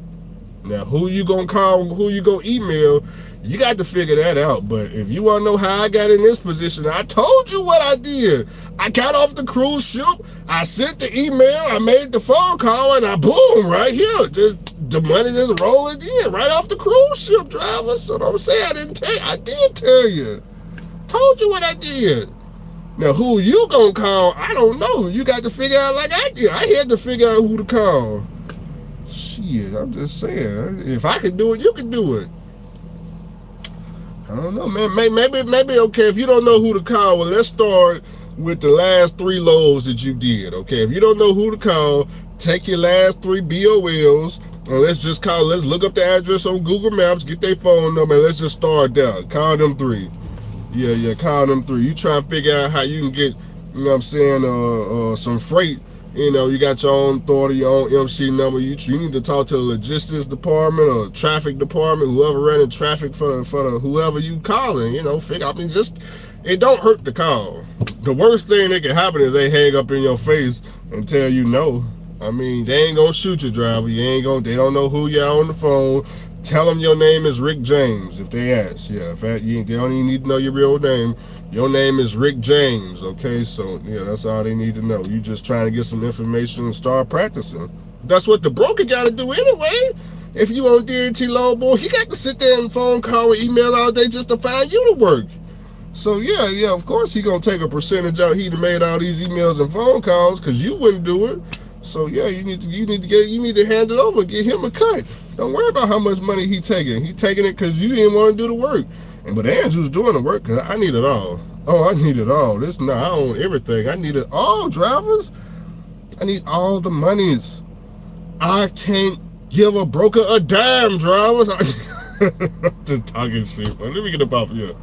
Now, who you gonna call, who you gonna email, you got to figure that out. But if you want to know how I got in this position, I told you what I did. I got off the cruise ship, I sent the email, I made the phone call, and I boom, right here. Just the money just rolling in right off the cruise ship, driver. So don't say I didn't tell you. I did tell you. Told you what I did. Now, who you gonna call, I don't know. You got to figure out like I did. I had to figure out who to call. Shit, I'm just saying. If I can do it, you can do it. I don't know, man. Maybe okay, if you don't know who to call, well, let's start with the last 3 loads that you did, okay? If you don't know who to call, take your last 3 BOLs, and let's just call, let's look up the address on Google Maps, get their phone number, and let's just start there. Call them 3. Yeah, call them 3. You try and figure out how you can get, you know what I'm saying, some freight. You know, you got your own authority, your own MC number. You need to talk to the logistics department or traffic department, whoever running traffic for the whoever you calling. You know, figure. I mean, just it don't hurt to call. The worst thing that can happen is they hang up in your face and tell you no. I mean, they ain't gonna shoot your driver. You ain't gonna. They don't know who you are on the phone. Tell them your name is Rick James if they ask. Yeah, they don't even need to know your real name. Your name is Rick James, okay? So, yeah, that's all they need to know. You just trying to get some information and start practicing. That's what the broker got to do anyway. If you on DNT low, boy, he got to sit there and phone call and email all day just to find you to work. So, yeah, of course he going to take a percentage out. He done made all these emails and phone calls because you wouldn't do it. So, yeah, you need to hand it over, get him a cut. Don't worry about how much money he taking. He taking it because you didn't want to do the work. But Andrew's doing the work because I need it all. Oh, I need it all. I own everything. I need it all, drivers. I need all the monies. I can't give a broker a dime, drivers. I'm just talking shit. Let me get up off here.